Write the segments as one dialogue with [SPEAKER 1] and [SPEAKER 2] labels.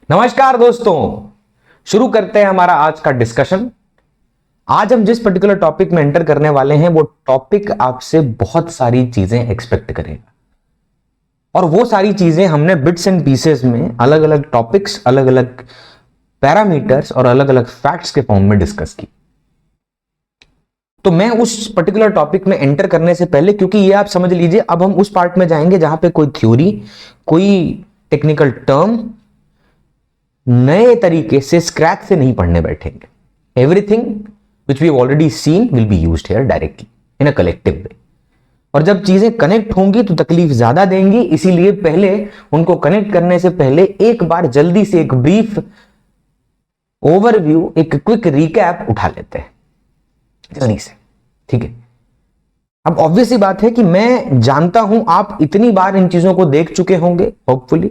[SPEAKER 1] नमस्कार दोस्तों, शुरू करते हैं हमारा आज का डिस्कशन। आज हम जिस पर्टिकुलर टॉपिक में एंटर करने वाले हैं वो टॉपिक आपसे बहुत सारी चीजें एक्सपेक्ट करेगा और वो सारी चीजें हमने बिट्स एंड पीसेस में अलग अलग टॉपिक्स, अलग अलग पैरामीटर्स और अलग अलग फैक्ट्स के फॉर्म में डिस्कस की। तो मैं उस पर्टिकुलर टॉपिक में एंटर करने से पहले, क्योंकि ये आप समझ लीजिए, अब हम उस पार्ट में जाएंगे जहां पे कोई थ्योरी, कोई टेक्निकल टर्म नए तरीके से स्क्रैच से नहीं पढ़ने बैठेंगे। Everything which we already seen will be used here directly in a collective way. और जब चीजें कनेक्ट होंगी तो तकलीफ ज्यादा देंगी, इसीलिए पहले उनको कनेक्ट करने से पहले एक बार जल्दी से एक ब्रीफ ओवरव्यू, एक क्विक रिकैप उठा लेते हैं जल्दी से। ठीक है, अब ऑब्वियसली बात है कि मैं जानता हूं आप इतनी बार इन चीजों को देख चुके होंगे होपफुली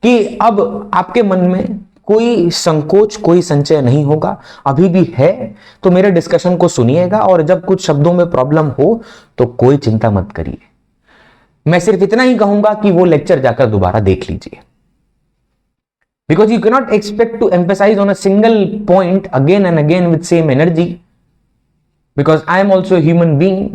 [SPEAKER 1] कि अब आपके मन में कोई संकोच, कोई संचय नहीं होगा। अभी भी है तो मेरे डिस्कशन को सुनिएगा और जब कुछ शब्दों में प्रॉब्लम हो तो कोई चिंता मत करिए। मैं सिर्फ इतना ही कहूंगा कि वो लेक्चर जाकर दोबारा देख लीजिए, because you can not expect to emphasise on a single point again and again with same energy, because I am also human being.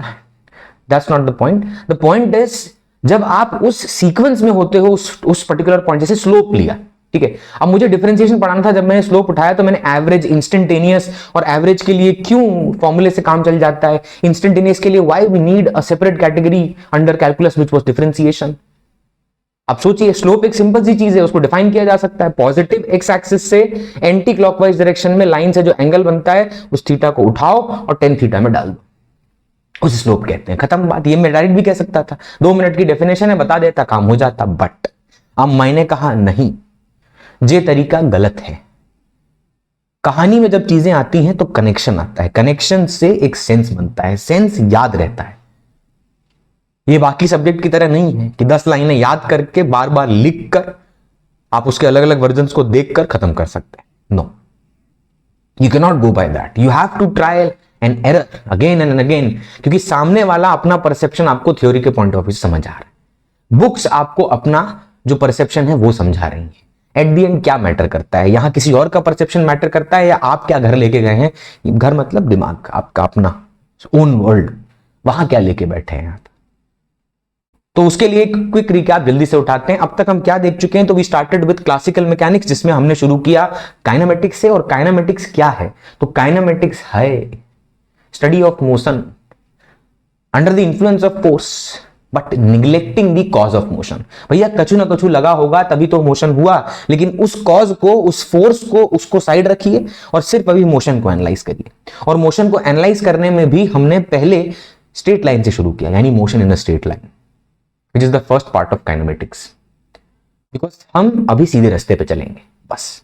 [SPEAKER 1] That's not the point. The point is, जब आप उस sequence में होते हो, उस particular point, जैसे slope लिया, ठीक है, अब मुझे डिफरेंशिएशन पढ़ाना था। जब मैंने स्लोप उठाया तो मैंने एवरेज, इंस्टेंटेनियस और एवरेज के लिए क्यों फॉर्मूले से काम चल जाता है, इंस्टेंटेनियस के लिए why we need a separate category under calculus which was differentiation. अब सोचिए, स्लोप एक सिंपल सी चीज है, उसको डिफाइन किया जा सकता है। पॉजिटिव एक्स एक्सिस से एंटी क्लॉकवाइज डायरेक्शन में लाइन से जो एंगल बनता है उस थीटा को उठाओ और टेन थीटा में डाल दो, उस स्लोप कहते हैं। खत्म बात। ये मैं डायरेक्ट भी कह सकता था, 2 मिनट की डेफिनेशन है, बता देता, काम हो जाता। बट अब मैंने कहा नहीं, ये तरीका गलत है। कहानी में जब चीजें आती हैं तो कनेक्शन आता है, कनेक्शन से एक सेंस बनता है, सेंस याद रहता है। ये बाकी सब्जेक्ट की तरह नहीं है कि 10 लाइनें याद करके बार बार लिख कर आप उसके अलग अलग वर्जन्स को देखकर खत्म कर सकते हैं। No, you can not go by that. You have to try and error again and again, क्योंकि सामने वाला अपना परसेप्शन आपको थ्योरी के पॉइंट ऑफ व्यू से समझा रहा है, बुक्स आपको अपना जो परसेप्शन है वो समझा रही है। एट दी एंड क्या मैटर करता है, यहां किसी और का परसेप्शन मैटर करता है या आप क्या घर लेके गए हैं। घर मतलब दिमाग, आपका अपना ओन वर्ल्ड, वहां क्या लेके बैठे हैं। तो उसके लिए एक क्विक रिकैप जल्दी से उठाते हैं। अब तक हम क्या देख चुके हैं। तो we started with classical mechanics, जिसमें हमने शुरू किया काइनेमेटिक्स से। और काइनेमेटिक्स क्या है, तो काइनेमेटिक्स है study of motion under the influence of force but neglecting the cause of motion. भैया कछु ना कछु लगा होगा तभी तो मोशन हुआ, लेकिन उस कॉज को, उस फोर्स को, उसको साइड रखिए और सिर्फ अभी मोशन को एनालाइज करिए। और मोशन को एनालाइज करने में भी हमने पहले स्ट्रेट लाइन से शुरू किया, यानी motion in a straight line, which is the first part of kinematics. Because हम अभी सीधे रास्ते पे चलेंगे, बस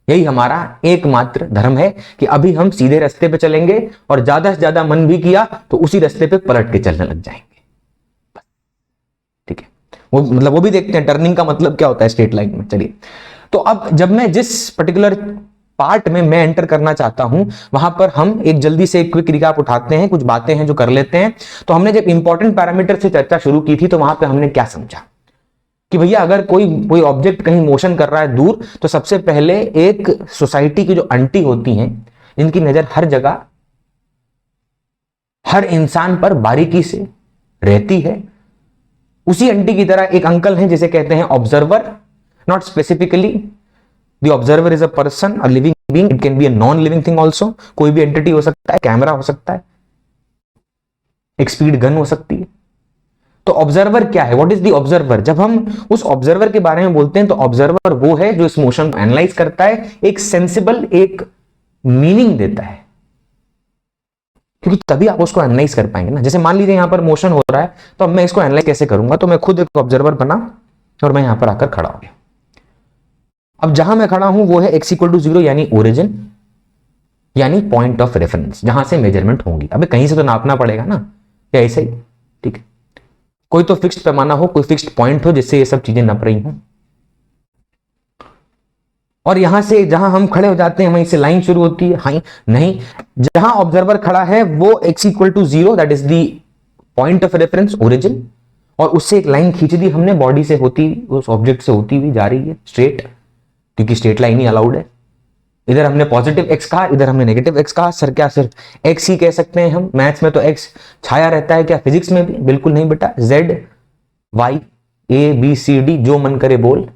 [SPEAKER 1] यही हमारा एकमात्र धर्म है कि अभी हम सीधे रास्ते पे चलेंगे और ज्यादा से ज्यादा मन भी किया तो उसी रास्ते पे पलट के चलने लग जाएंगे। ठीक है, वो मतलब वो भी देखते हैं टर्निंग का मतलब क्या होता है स्ट्रेट लाइन में। चलिए, तो अब जब मैं जिस पर्टिकुलर पार्ट में मैं एंटर करना चाहता हूं वहां पर हम एक जल्दी से एक क्विक रिकैप उठाते हैं, कुछ बातें हैं जो कर लेते हैं। तो हमने जब इंपॉर्टेंट पैरामीटर से चर्चा शुरू की थी तो वहां पे हमने क्या समझा कि भैया अगर कोई ऑब्जेक्ट कहीं मोशन कर रहा है दूर, तो सबसे पहले एक सोसाइटी की जो आंटी होती हैं, जिनकी नजर हर जगह, हर इंसान पर बारीकी से रहती है, उसी आंटी की तरह एक अंकल हैं जिसे कहते हैं observer. Not specifically the observer is a person, a living being, it can be a non living thing also. कोई भी एंटिटी हो सकता है, कैमरा हो सकता है, एक स्पीड गन हो सकती है। तो ऑब्जर्वर क्या है, व्हाट इज द ऑब्जर्वर। जब हम उस ऑब्जर्वर के बारे में बोलते हैं तो ऑब्जर्वर वो है जो इस मोशन को एनालाइज करता है, एक सेंसिबल, एक मीनिंग देता है, क्योंकि तभी आप उसको एनालाइज कर पाएंगे ना। जैसे मान लीजिए यहां पर मोशन हो रहा है, तो अब मैं इसको एनालाइज कैसे करूंगा, तो मैं खुद एक ऑब्जर्वर बना और मैं यहां पर आकर खड़ा हो गया। अब जहां मैं खड़ा हूं वो है x = 0, यानी ओरिजिन, यानी पॉइंट ऑफ रेफरेंस, जहां से मेजरमेंट होंगी। अबे कहीं से तो नापना पड़ेगा ना, या ऐसे ही। ठीक है, कोई तो फिक्स्ड पैमाना हो, कोई फिक्स्ड पॉइंट हो जिससे ये सब चीजें नप रही हों। और यहां से जहां हम खड़े हो जाते हैं वहीं से लाइन शुरू होती है। हाँ नहीं, जहां ऑब्जर्वर खड़ा है वो x = 0, that is the point of reference, origin, और उससे एक लाइन खींच दी हमने, बॉडी से होती, उस ऑब्जेक्ट से होती हुई जा रही है स्ट्रेट। क्योंकि स्ट्रेट लाइन ही अलाउड है। इधर हमने पॉजिटिव एक्स कहा, इधर हमने नेगेटिव एक्स कहा। सर क्या सिर्फ एक्स ही कह सकते हैं हम? मैथ्स में तो एक्स छाया रहता है क्या, फिजिक्स में भी? बिल्कुल नहीं बेटा। Z Y A B C D जो मन करे बोल।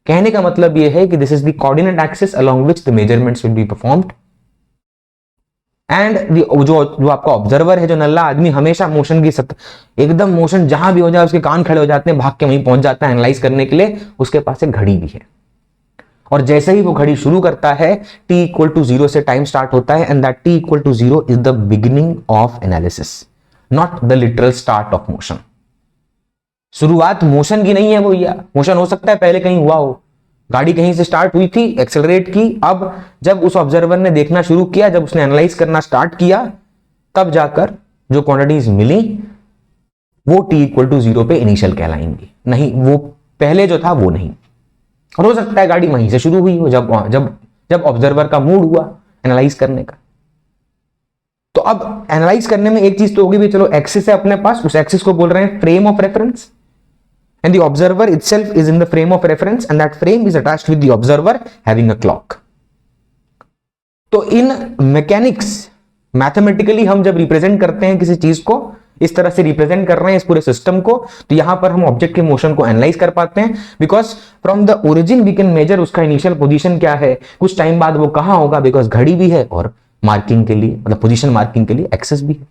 [SPEAKER 1] कहने का मतलब यह है कि this is the coordinate axis along which the measurements will be performed and जो आपका ऑब्जर्वर है, जो नल्ला आदमी, हमेशा मोशन की एकदम मोशन जहां भी हो जाए उसके कान खड़े हो जाते हैं, भाग के वहीं पहुंच जाता है एनालाइज करने के लिए। उसके पास एक घड़ी भी है और जैसे ही वो घड़ी शुरू करता है t इक्वल टू 0 से टाइम स्टार्ट होता है and that t equal to 0 is the beginning of analysis, not the literal start of motion. शुरुआत मोशन की नहीं है वो, या मोशन हो सकता है पहले कहीं हुआ हो, गाड़ी कहीं से स्टार्ट हुई थी, एक्सेलरेट की, अब जब उस ऑब्जर्वर ने देखना शुरू किया, जब उसने एनालाइज करना स्टार्ट किया, तब जाकर जो क्वांटिटीज मिली वो t इक्वल टू 0 पे इनिशियल कहलाएंगी। नहीं, वो पहले जो था वो नहीं। और हो सकता है गाड़ी वहीं से शुरू हुई हो जब जब जब ऑब्जर्वर का मूड हुआ एनालाइज करने का। तो अब एनालाइज करने में एक चीज तो होगी भी, चलो एक्सिस है अपने पास, उस एक्सिस को बोल रहे हैं frame of reference and the observer itself is in the frame of reference and that frame is attached with the observer having a clock. तो इन मैकेनिक्स मैथमेटिकली हम जब रिप्रेजेंट करते हैं किसी चीज को, इस तरह से रिप्रेजेंट कर रहे हैं इस पूरे सिस्टम को, तो यहां पर हम ऑब्जेक्ट के मोशन को एनालाइज कर पाते हैं because from the origin we can measure उसका इनिशियल पोजीशन क्या है, कुछ टाइम बाद वो कहां होगा, बिकॉज घड़ी भी है और मार्किंग के लिए, मतलब पोजीशन मार्किंग के लिए एक्सेस भी है।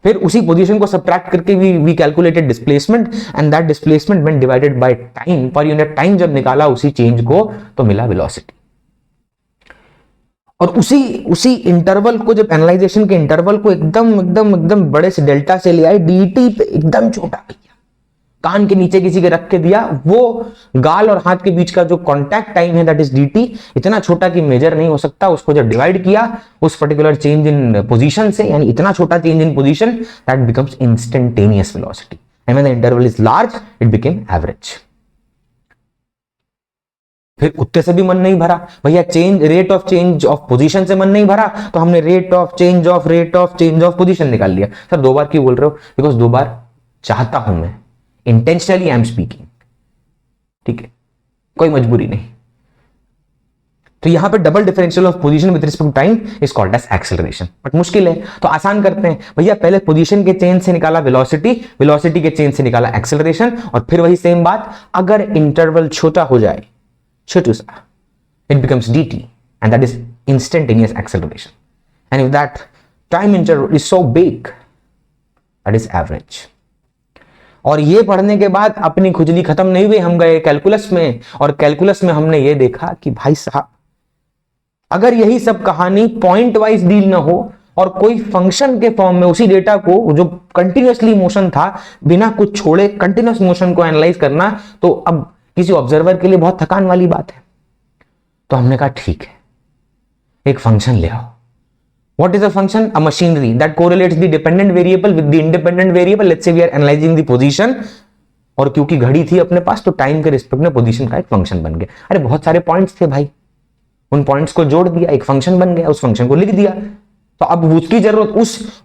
[SPEAKER 1] फिर उसी पोजीशन को सब्ट्रैक्ट करके we calculated displacement and that displacement when divided by time, per unit time जब निकाला उसी चेंज को तो मिला वेलोसिटी। और उसी इंटरवल को, जब एनालाइजेशन के इंटरवल को एकदम एकदम एकदम बड़े से डेल्टा से ले आए डीटी पे, एकदम छोटा भैया कान के नीचे किसी के रख के दिया, वो गाल और हाथ के बीच का जो कांटेक्ट टाइम है दैट इज डीटी, इतना छोटा कि मेजर नहीं हो सकता। उसको जब डिवाइड किया उस पर्टिकुलर चेंज इन पोजीशन से, यानी इतना छोटा change in position that becomes instantaneous velocity and when the interval is large it became average. फिर उत्ते से भी मन नहीं भरा भैया, rate of change of position से मन नहीं भरा, तो हमने rate of change of position निकाल लिया। सर 2 बार क्यों बोल रहे हो? बिकॉज 2 बार चाहता हूं मैं, इंटेंशनली आई एम स्पीकिंग, ठीक है, कोई मजबूरी नहीं। तो यहां पे double differential of position with respect to time is called as acceleration. But मुश्किल है तो आसान करते हैं भैया, पहले पोजीशन के चेंज से निकाला वेलोसिटी, वेलोसिटी के चेंज से निकाला एक्सेलरेशन, और फिर वही सेम बात, अगर इंटरवल छोटा हो जाए, छोटू सा, it becomes dt and that is instantaneous acceleration, and if that time interval is so big that is average। और ये पढ़ने के बाद अपनी खुजली खत्म नहीं हुई, हम गए कैलकुलस में, और कैलकुलस में हमने ये देखा कि भाई साहब अगर यही सब कहानी पॉइंट वाइज डील ना हो और कोई फंक्शन के फॉर्म में उसी डेटा को जो कंटिन्यूअसली मोशन था बिना कुछ छोड़े कंटिन्यूअस मोशन को एनालाइज करना, तो अब किसी ऑब्जर्वर के लिए बहुत थकान वाली बात है। तो हमने कहा ठीक है, एक फंक्शन ले आओ। What is a function? A machinery that correlates the dependent variable with the independent variable. Let's say we are analysing the position, और क्योंकि घड़ी थी अपने पास तो टाइम के रिस्पेक्ट में पोजीशन का एक फंक्शन बन गया। अरे बहुत सारे पॉइंट्स थे भाई, उन पॉइंट्स को जोड़ दिया, एक फंक्शन बन गया, उस फंक्शन को लिख दिया। तो अब उसकी जरूरत,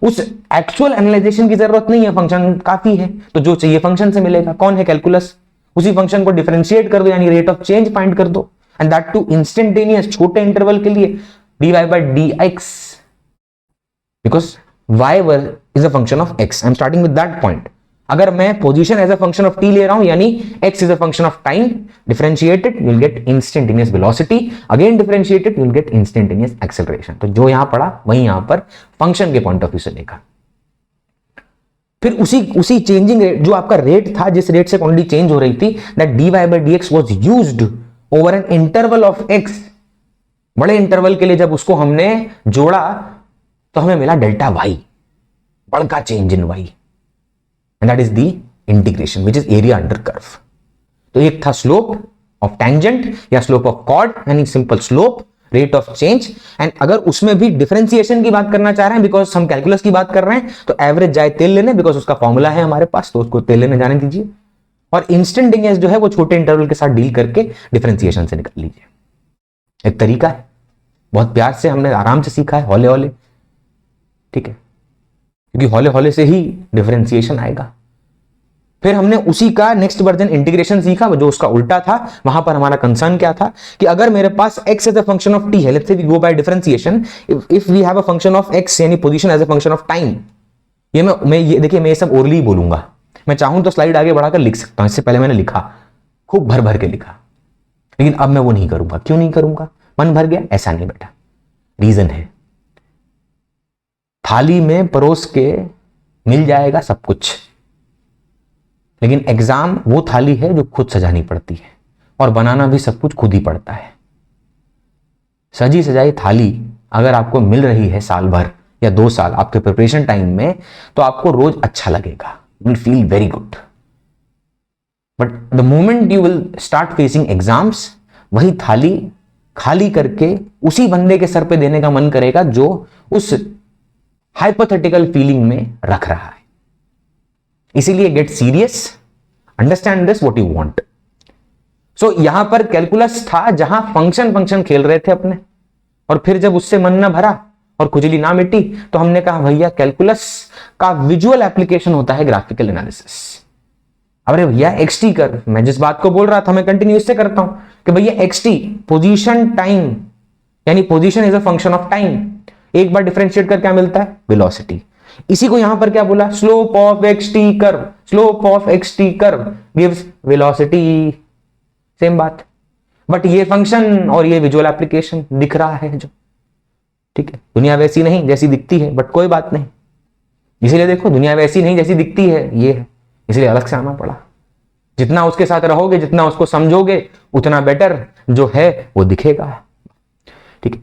[SPEAKER 1] उस एक्चुअल एनालाइजेशन की जरूरत नहीं है, फंक्शन काफी है। तो जो चाहिए फंक्शन से मिलेगा। कौन है? कैलकुलस। उसी फंक्शन को डिफरेंशिएट कर दो, यानी रेट ऑफ चेंज फाइंड कर दो, एंड दैट टू इंस्टेंटेनियस, छोटे इंटरवल के लिए, dy by dx, because y is a function of x। I'm starting with that point। अगर मैं position as a function of t ले रहा हूं, यानी x is a function of time, differentiated you will get instantaneous velocity, again differentiated you will get instantaneous acceleration. तो जो यहां पड़ा वही यहां पर फंक्शन के पॉइंट ऑफ व्यू से देखा। फिर उसी चेंजिंग रेट, जो आपका रेट था, जिस रेट से क्वांटिटी चेंज हो रही थी, that dy by dx was used over an interval of x। बड़े इंटरवल के लिए जब उसको हमने जोड़ा तो हमें मिला डेल्टा y, बड़का change in y, and that is the integration which is area under curve. तो एक था स्लोप ऑफ टेंजेंट या स्लोप ऑफ कॉर्ड, यानी simple slope, rate of change, and अगर उसमें भी डिफरेंशिएशन की बात करना चाह रहे हैं, बिकॉज हम कैलकुलस की बात कर रहे हैं, तो एवरेज जाए तेल लेने, बिकॉज उसका फॉर्मूला है हमारे पास, तो उसको तेल लेने जाने दीजिए, और इंस्टेंटेनियस जो है वो छोटे इंटरवल के साथ डील करके डिफरेंशिएशन से निकाल लीजिए। एक तरीका है, बहुत प्यार से हमने आराम से सीखा है, हौले हौले, ठीक है, क्योंकि हौले हौले से ही डिफरेंशिएशन आएगा। फिर हमने उसी का नेक्स्ट वर्जन इंटीग्रेशन सीखा जो उसका उल्टा था। वहां पर हमारा कंसर्न क्या था कि अगर मेरे पास x as a function of t है, let's say we go by differentiation, if we have a function of x यानी position as a function of time, ये मैं ये देखिए मैं ये सब ओरली बोलूंगा, मैं चाहूं तो स्लाइड आगे बढ़ाकर लिख सकता हूं, इससे पहले मैंने लिखा, खूब भर भर के लिखा, लेकिन अब मैं वो नहीं करूंगा। क्यों नहीं करूंगा? मन भर गया? ऐसा नहीं बेटा, रीजन है। थाली में परोस के मिल जाएगा सब कुछ, लेकिन एग्जाम वो थाली है जो खुद सजानी पड़ती है, और बनाना भी सब कुछ खुद ही पड़ता है। सजी सजाई थाली अगर आपको मिल रही है साल भर या 2 साल आपके प्रिपरेशन टाइम में, तो आपको रोज अच्छा लगेगा, you will feel very good. But the moment you will start facing exams, वही थाली खाली करके उसी बंदे के सर पे देने का मन करेगा जो उस हाइपोथेटिकल फीलिंग में रख रहा है। इसीलिए get serious, understand this what you want. So यहां पर कैलकुलस था जहां फंक्शन खेल रहे थे अपने, और फिर जब उससे मन न भरा और खुजली ना मिटी तो हमने कहा भैया कैलकुलस का विजुअल एप्लीकेशन होता है ग्राफिकल एनालिसिस। अरे भैया एक्सटी कर, मैं जिस बात को बोल रहा था मैं कंटिन्यू इससे करता हूं कि भैया एक्सटी पोजीशन टाइम, यानी position is a function of time, एक बार डिफरेंशिएट कर क्या मिलता है? वेलोसिटी। इसी को यहां पर क्या बोला? Slope of x T curve, slope of x T curve gives velocity, same बात। बट ये फंक्शन और ये विजुअल एप्लीकेशन दिख रहा है जो, ठीक है, दुनिया वैसी नहीं जैसी दिखती है, बट कोई बात नहीं, इसीलिए देखो दुनिया वैसी नहीं जैसी दिखती है, ये है, इसलिए अलग से आना पड़ा। जितना उसके साथ रहोगे, जितना उसको समझोगे, उतना बेटर जो है वो दिखेगा, ठीक है।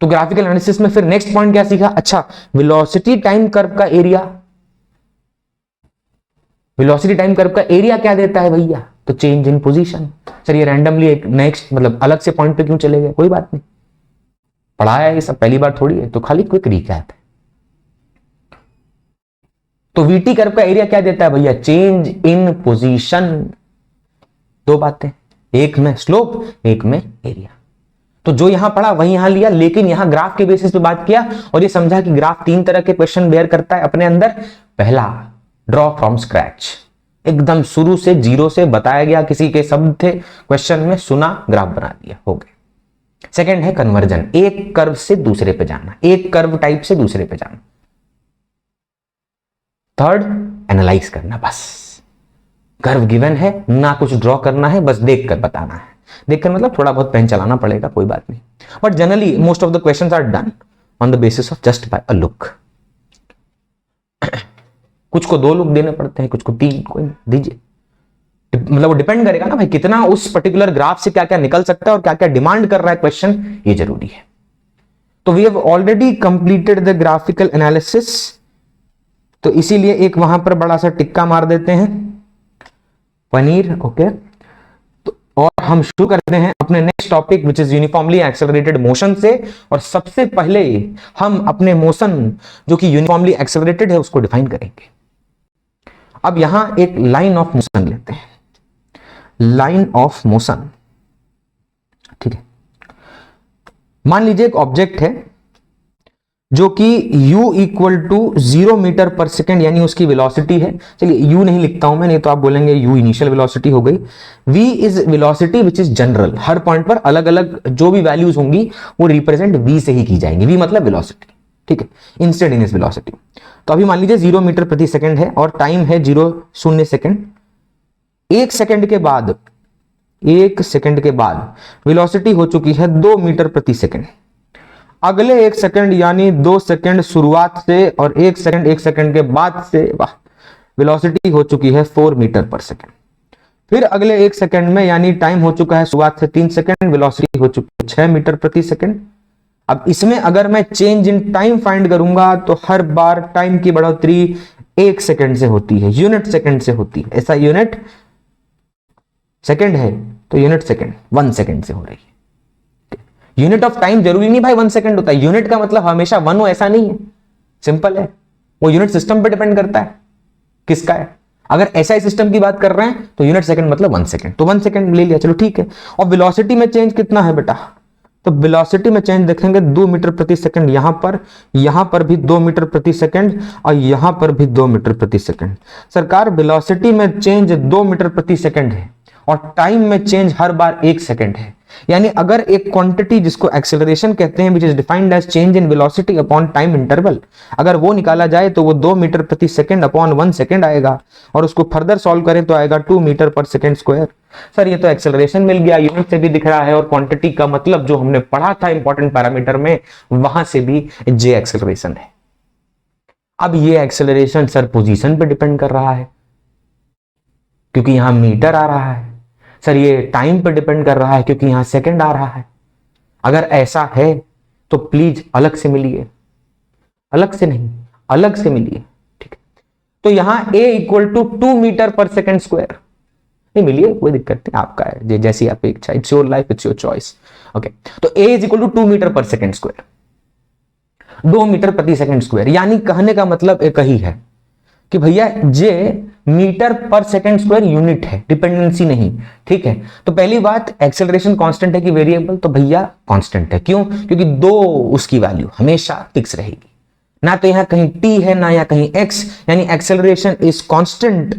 [SPEAKER 1] तो ग्राफिकल एनालिसिस में फिर नेक्स्ट पॉइंट क्या सीखा? अच्छा, वेलोसिटी टाइम कर्व का एरिया, वेलोसिटी टाइम कर्व का एरिया क्या देता है भैया? तो चेंज इन पोजीशन। चलिए रैंडमली एक नेक्स्ट मतलब अलग से पॉइंट पे क्यों चले गए? कोई बात नहीं, पढ़ाया है ये सब, पहली बार थोड़ी है, तो खाली क्विक रिकैप है। तो वीटी कर्व का एरिया क्या देता है भैया? Change in position. 2 बातें, एक में स्लोप, एक में एरिया। तो जो यहां पढ़ा वही यहां लिया, लेकिन यहां ग्राफ के बेसिस पे बात किया और ये समझा कि ग्राफ 3 तरह के क्वेश्चन बेयर करता है अपने अंदर। पहला, ड्रॉ फ्रॉम स्क्रैच, एकदम शुरू से जीरो से बताया गया, किसी के शब्द थे क्वेश्चन में, सुना, ग्राफ बना दिया, हो गए। सेकंड है कन्वर्जन, एक कर्व से दूसरे पे जाना, एक कर्व टाइप से दूसरे पे जाना। थर्ड, एनालाइज करना, बस कर्व गिवन है, ना कुछ ड्रॉ करना है, बस देखकर बताना है। देखकर मतलब थोड़ा बहुत पेन चलाना पड़ेगा, कोई बात नहीं, but generally most of the questions are done on the basis of just by a look. कुछ को 2 लुक देने पड़ते हैं, कुछ को 3, कोई दीजिए, मतलब वो डिपेंड करेगा ना भाई कितना उस पर्टिकुलर ग्राफ से क्या क्या निकल सकता है और क्या क्या डिमांड कर रहा है क्वेश्चन, ये जरूरी है। तो we have already completed the graphical analysis, तो इसीलिए एक वहां पर बड़ा सा टिक्का मार देते हैं, पनीर, ओके। तो और हम शुरू करते हैं अपने next topic which is uniformly accelerated motion से। और सबसे पहले हम अपने मोशन जो कि यूनिफॉर्मली एक्सेलरेटेड है उसको डिफाइन करेंगे। अब यहां एक लाइन ऑफ मोशन लेते हैं, लाइन ऑफ मोशन, ठीक है। मान लीजिए एक ऑब्जेक्ट है जो कि u इक्वल टू 0 मीटर पर सेकेंड यानी उसकी वेलोसिटी है। चलिए u नहीं लिखता हूं मैं, नहीं तो आप बोलेंगे u इनिशियल वेलोसिटी हो गई। v is velocity which is general, her point पर अलग अलग जो भी वैल्यूज होंगी वो रिप्रेजेंट v से ही की जाएंगी, v मतलब वेलोसिटी, ठीक है, इंस्टेंटेनियस वेलोसिटी। तो अभी मान लीजिए 0 मीटर प्रति सेकेंड है और टाइम है 0 सेकेंड। 1 सेकेंड के बाद, 1 सेकेंड के बाद वेलोसिटी हो चुकी है 2 मीटर प्रति सेकेंड। अगले 1 सेकेंड यानी 2 सेकेंड शुरुआत से और 1 सेकेंड के बाद से, वाह, वेलोसिटी हो चुकी है 4 मीटर पर सेकेंड। फिर अगले 1 सेकेंड में यानी टाइम हो चुका है शुरुआत से 3 सेकेंड, वेलोसिटी हो चुकी है 6 मीटर प्रति सेकेंड। अब इसमें अगर मैं चेंज इन टाइम फाइंड करूंगा तो हर बार टाइम की बढ़ोतरी 1 सेकेंड से होती है, यूनिट सेकेंड से होती है। ऐसा यूनिट सेकेंड है तो यूनिट सेकेंड 1 सेकेंड से हो रही है। यूनिट ऑफ टाइम जरूरी नहीं भाई 1 सेकेंड होता है, यूनिट का मतलब हमेशा 1 हो ऐसा नहीं है, सिंपल है, वो यूनिट सिस्टम पे डिपेंड करता है किसका है। अगर एसआई सिस्टम की बात कर रहे हैं तो यूनिट सेकंड मतलब 1 सेकंड, तो 1 सेकंड ले लिया, चलो ठीक है। और वेलोसिटी में चेंज कितना है बेटा? तो वेलोसिटी में चेंज देखेंगे 2 मीटर प्रति सेकंड यहां पर भी 2 मीटर प्रति सेकंड और यहां पर भी 2 मीटर प्रति सेकंड। सरकार वेलोसिटी में चेंज 2 मीटर प्रति सेकंड है और टाइम में चेंज हर बार 1 सेकंड है। यानी अगर एक क्वांटिटी जिसको एक्सेलरेशन कहते हैं, which is defined as change in velocity upon time interval, अगर वो निकाला जाए तो वो 2 मीटर प्रति सेकंड अपॉन 1 सेकंड आएगा और उसको फर्दर सॉल्व करें तो आएगा 2 metre per second square. Sir ये तो एक्सेलरेशन मिल गया, यूनिट से भी दिख रहा है और क्वांटिटी का मतलब जो हमने पढ़ा था इंपॉर्टेंट पैरामीटर में वहां से भी जे एक्सेलरेशन है। अब ये एक्सेलरेशन सर पोजीशन पे डिपेंड कर रहा है क्योंकि यहां मीटर आ रहा है। सर ये टाइम पे डिपेंड कर रहा है क्योंकि यहां सेकंड आ रहा है। अगर ऐसा है तो प्लीज अलग से मिलिए, अलग से नहीं, अलग से मिलिए, ठीक है। तो यहां a equal to 2 metre per second square, नहीं मिलिए कोई दिक्कत नहीं, आपका है जैसी आपकी इच्छा, it's your life, it's your choice, okay. तो a is equal to 2 metre per second square, 2 metre प्रति सेकंड स्क्वायर। यानी कहने का मतलब एक ही है कि भैया जे metre per second square unit है, डिपेंडेंसी नहीं, ठीक है। तो पहली बात, एक्सेलरेशन कांस्टेंट है कि वेरिएबल, तो भैया कांस्टेंट है। क्यों? क्योंकि 2 उसकी वैल्यू हमेशा फिक्स रहेगी, ना तो यहां कहीं t है ना यहां कहीं x, यानी acceleration is constant,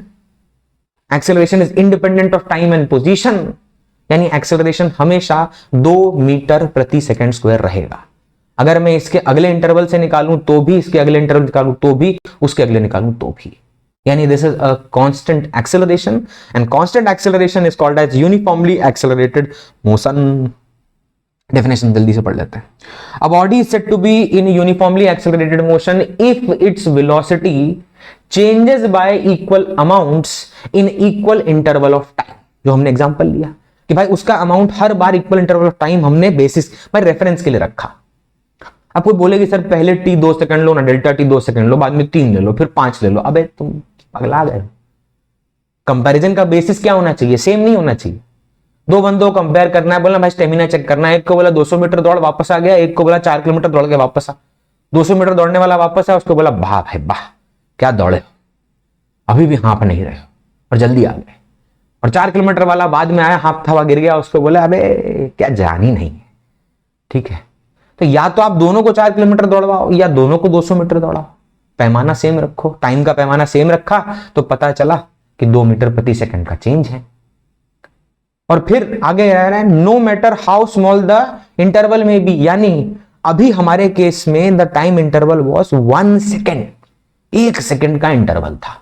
[SPEAKER 1] acceleration is independent of time and position, यानी एक्सेलरेशन हमेशा 2 मीटर प्रति सेकंड स्क्वायर रहेगा। अगर मैं इसके अगले इंटरवल से निकालूं तो भी, इसके अगले इंटरवल निकालूं तो भी, उसके अगले निकालूं तो भी, यानी this is a constant acceleration and constant acceleration is called as uniformly accelerated motion. Definition जल्दी से पढ़ लेते हैं। A body is said to be in uniformly accelerated motion if its velocity changes by equal amounts in equal interval of time. जो हमने example लिया कि भाई उसका अमाउंट हर बार इक्वल इंटरवल ऑफ टाइम हमने बेसिस भाई रेफरेंस के लिए रखा। अब कोई बोलेगी सर पहले t 2 सेकंड लो ना, डेल्टा t 2 सेकंड लो, बाद में 3 ले लो, फिर 5 ले लो। अबे तुम पगला गए। कंपैरिजन का बेसिस क्या होना चाहिए? सेम नहीं होना चाहिए। 2 बंदों को कंपेयर करना है, बोला भाई स्टेमिना चेक करना है। एक को बोला 200 मीटर दौड़ वापस आ गया, एक को बोला 4 किलोमीटर दौड़ के वापस आ। 200 मीटर दौड़ने वाला वापस आ, उसको बोला वाह भाई वाह क्या दौड़े, अभी भी हाँफ नहीं रहे और जल्दी आ गए। और 4 किलोमीटर वाला बाद में आया, हाँफता हुआ गिर गया, उसको बोला अबे क्या जान ही नहीं है, ठीक है। तो या तो आप दोनों को 4 किलोमीटर दौड़वाओ या दोनों को 200 मीटर दौड़ाओ, पैमाना सेम रखो। टाइम का पैमाना सेम रखा तो पता चला कि 2 मीटर प्रति सेकंड का चेंज है। और फिर आगे रह रहा है no matter how small the interval may be, यानी अभी हमारे केस में the time interval was 1 second, 1 second का इंटरवल था।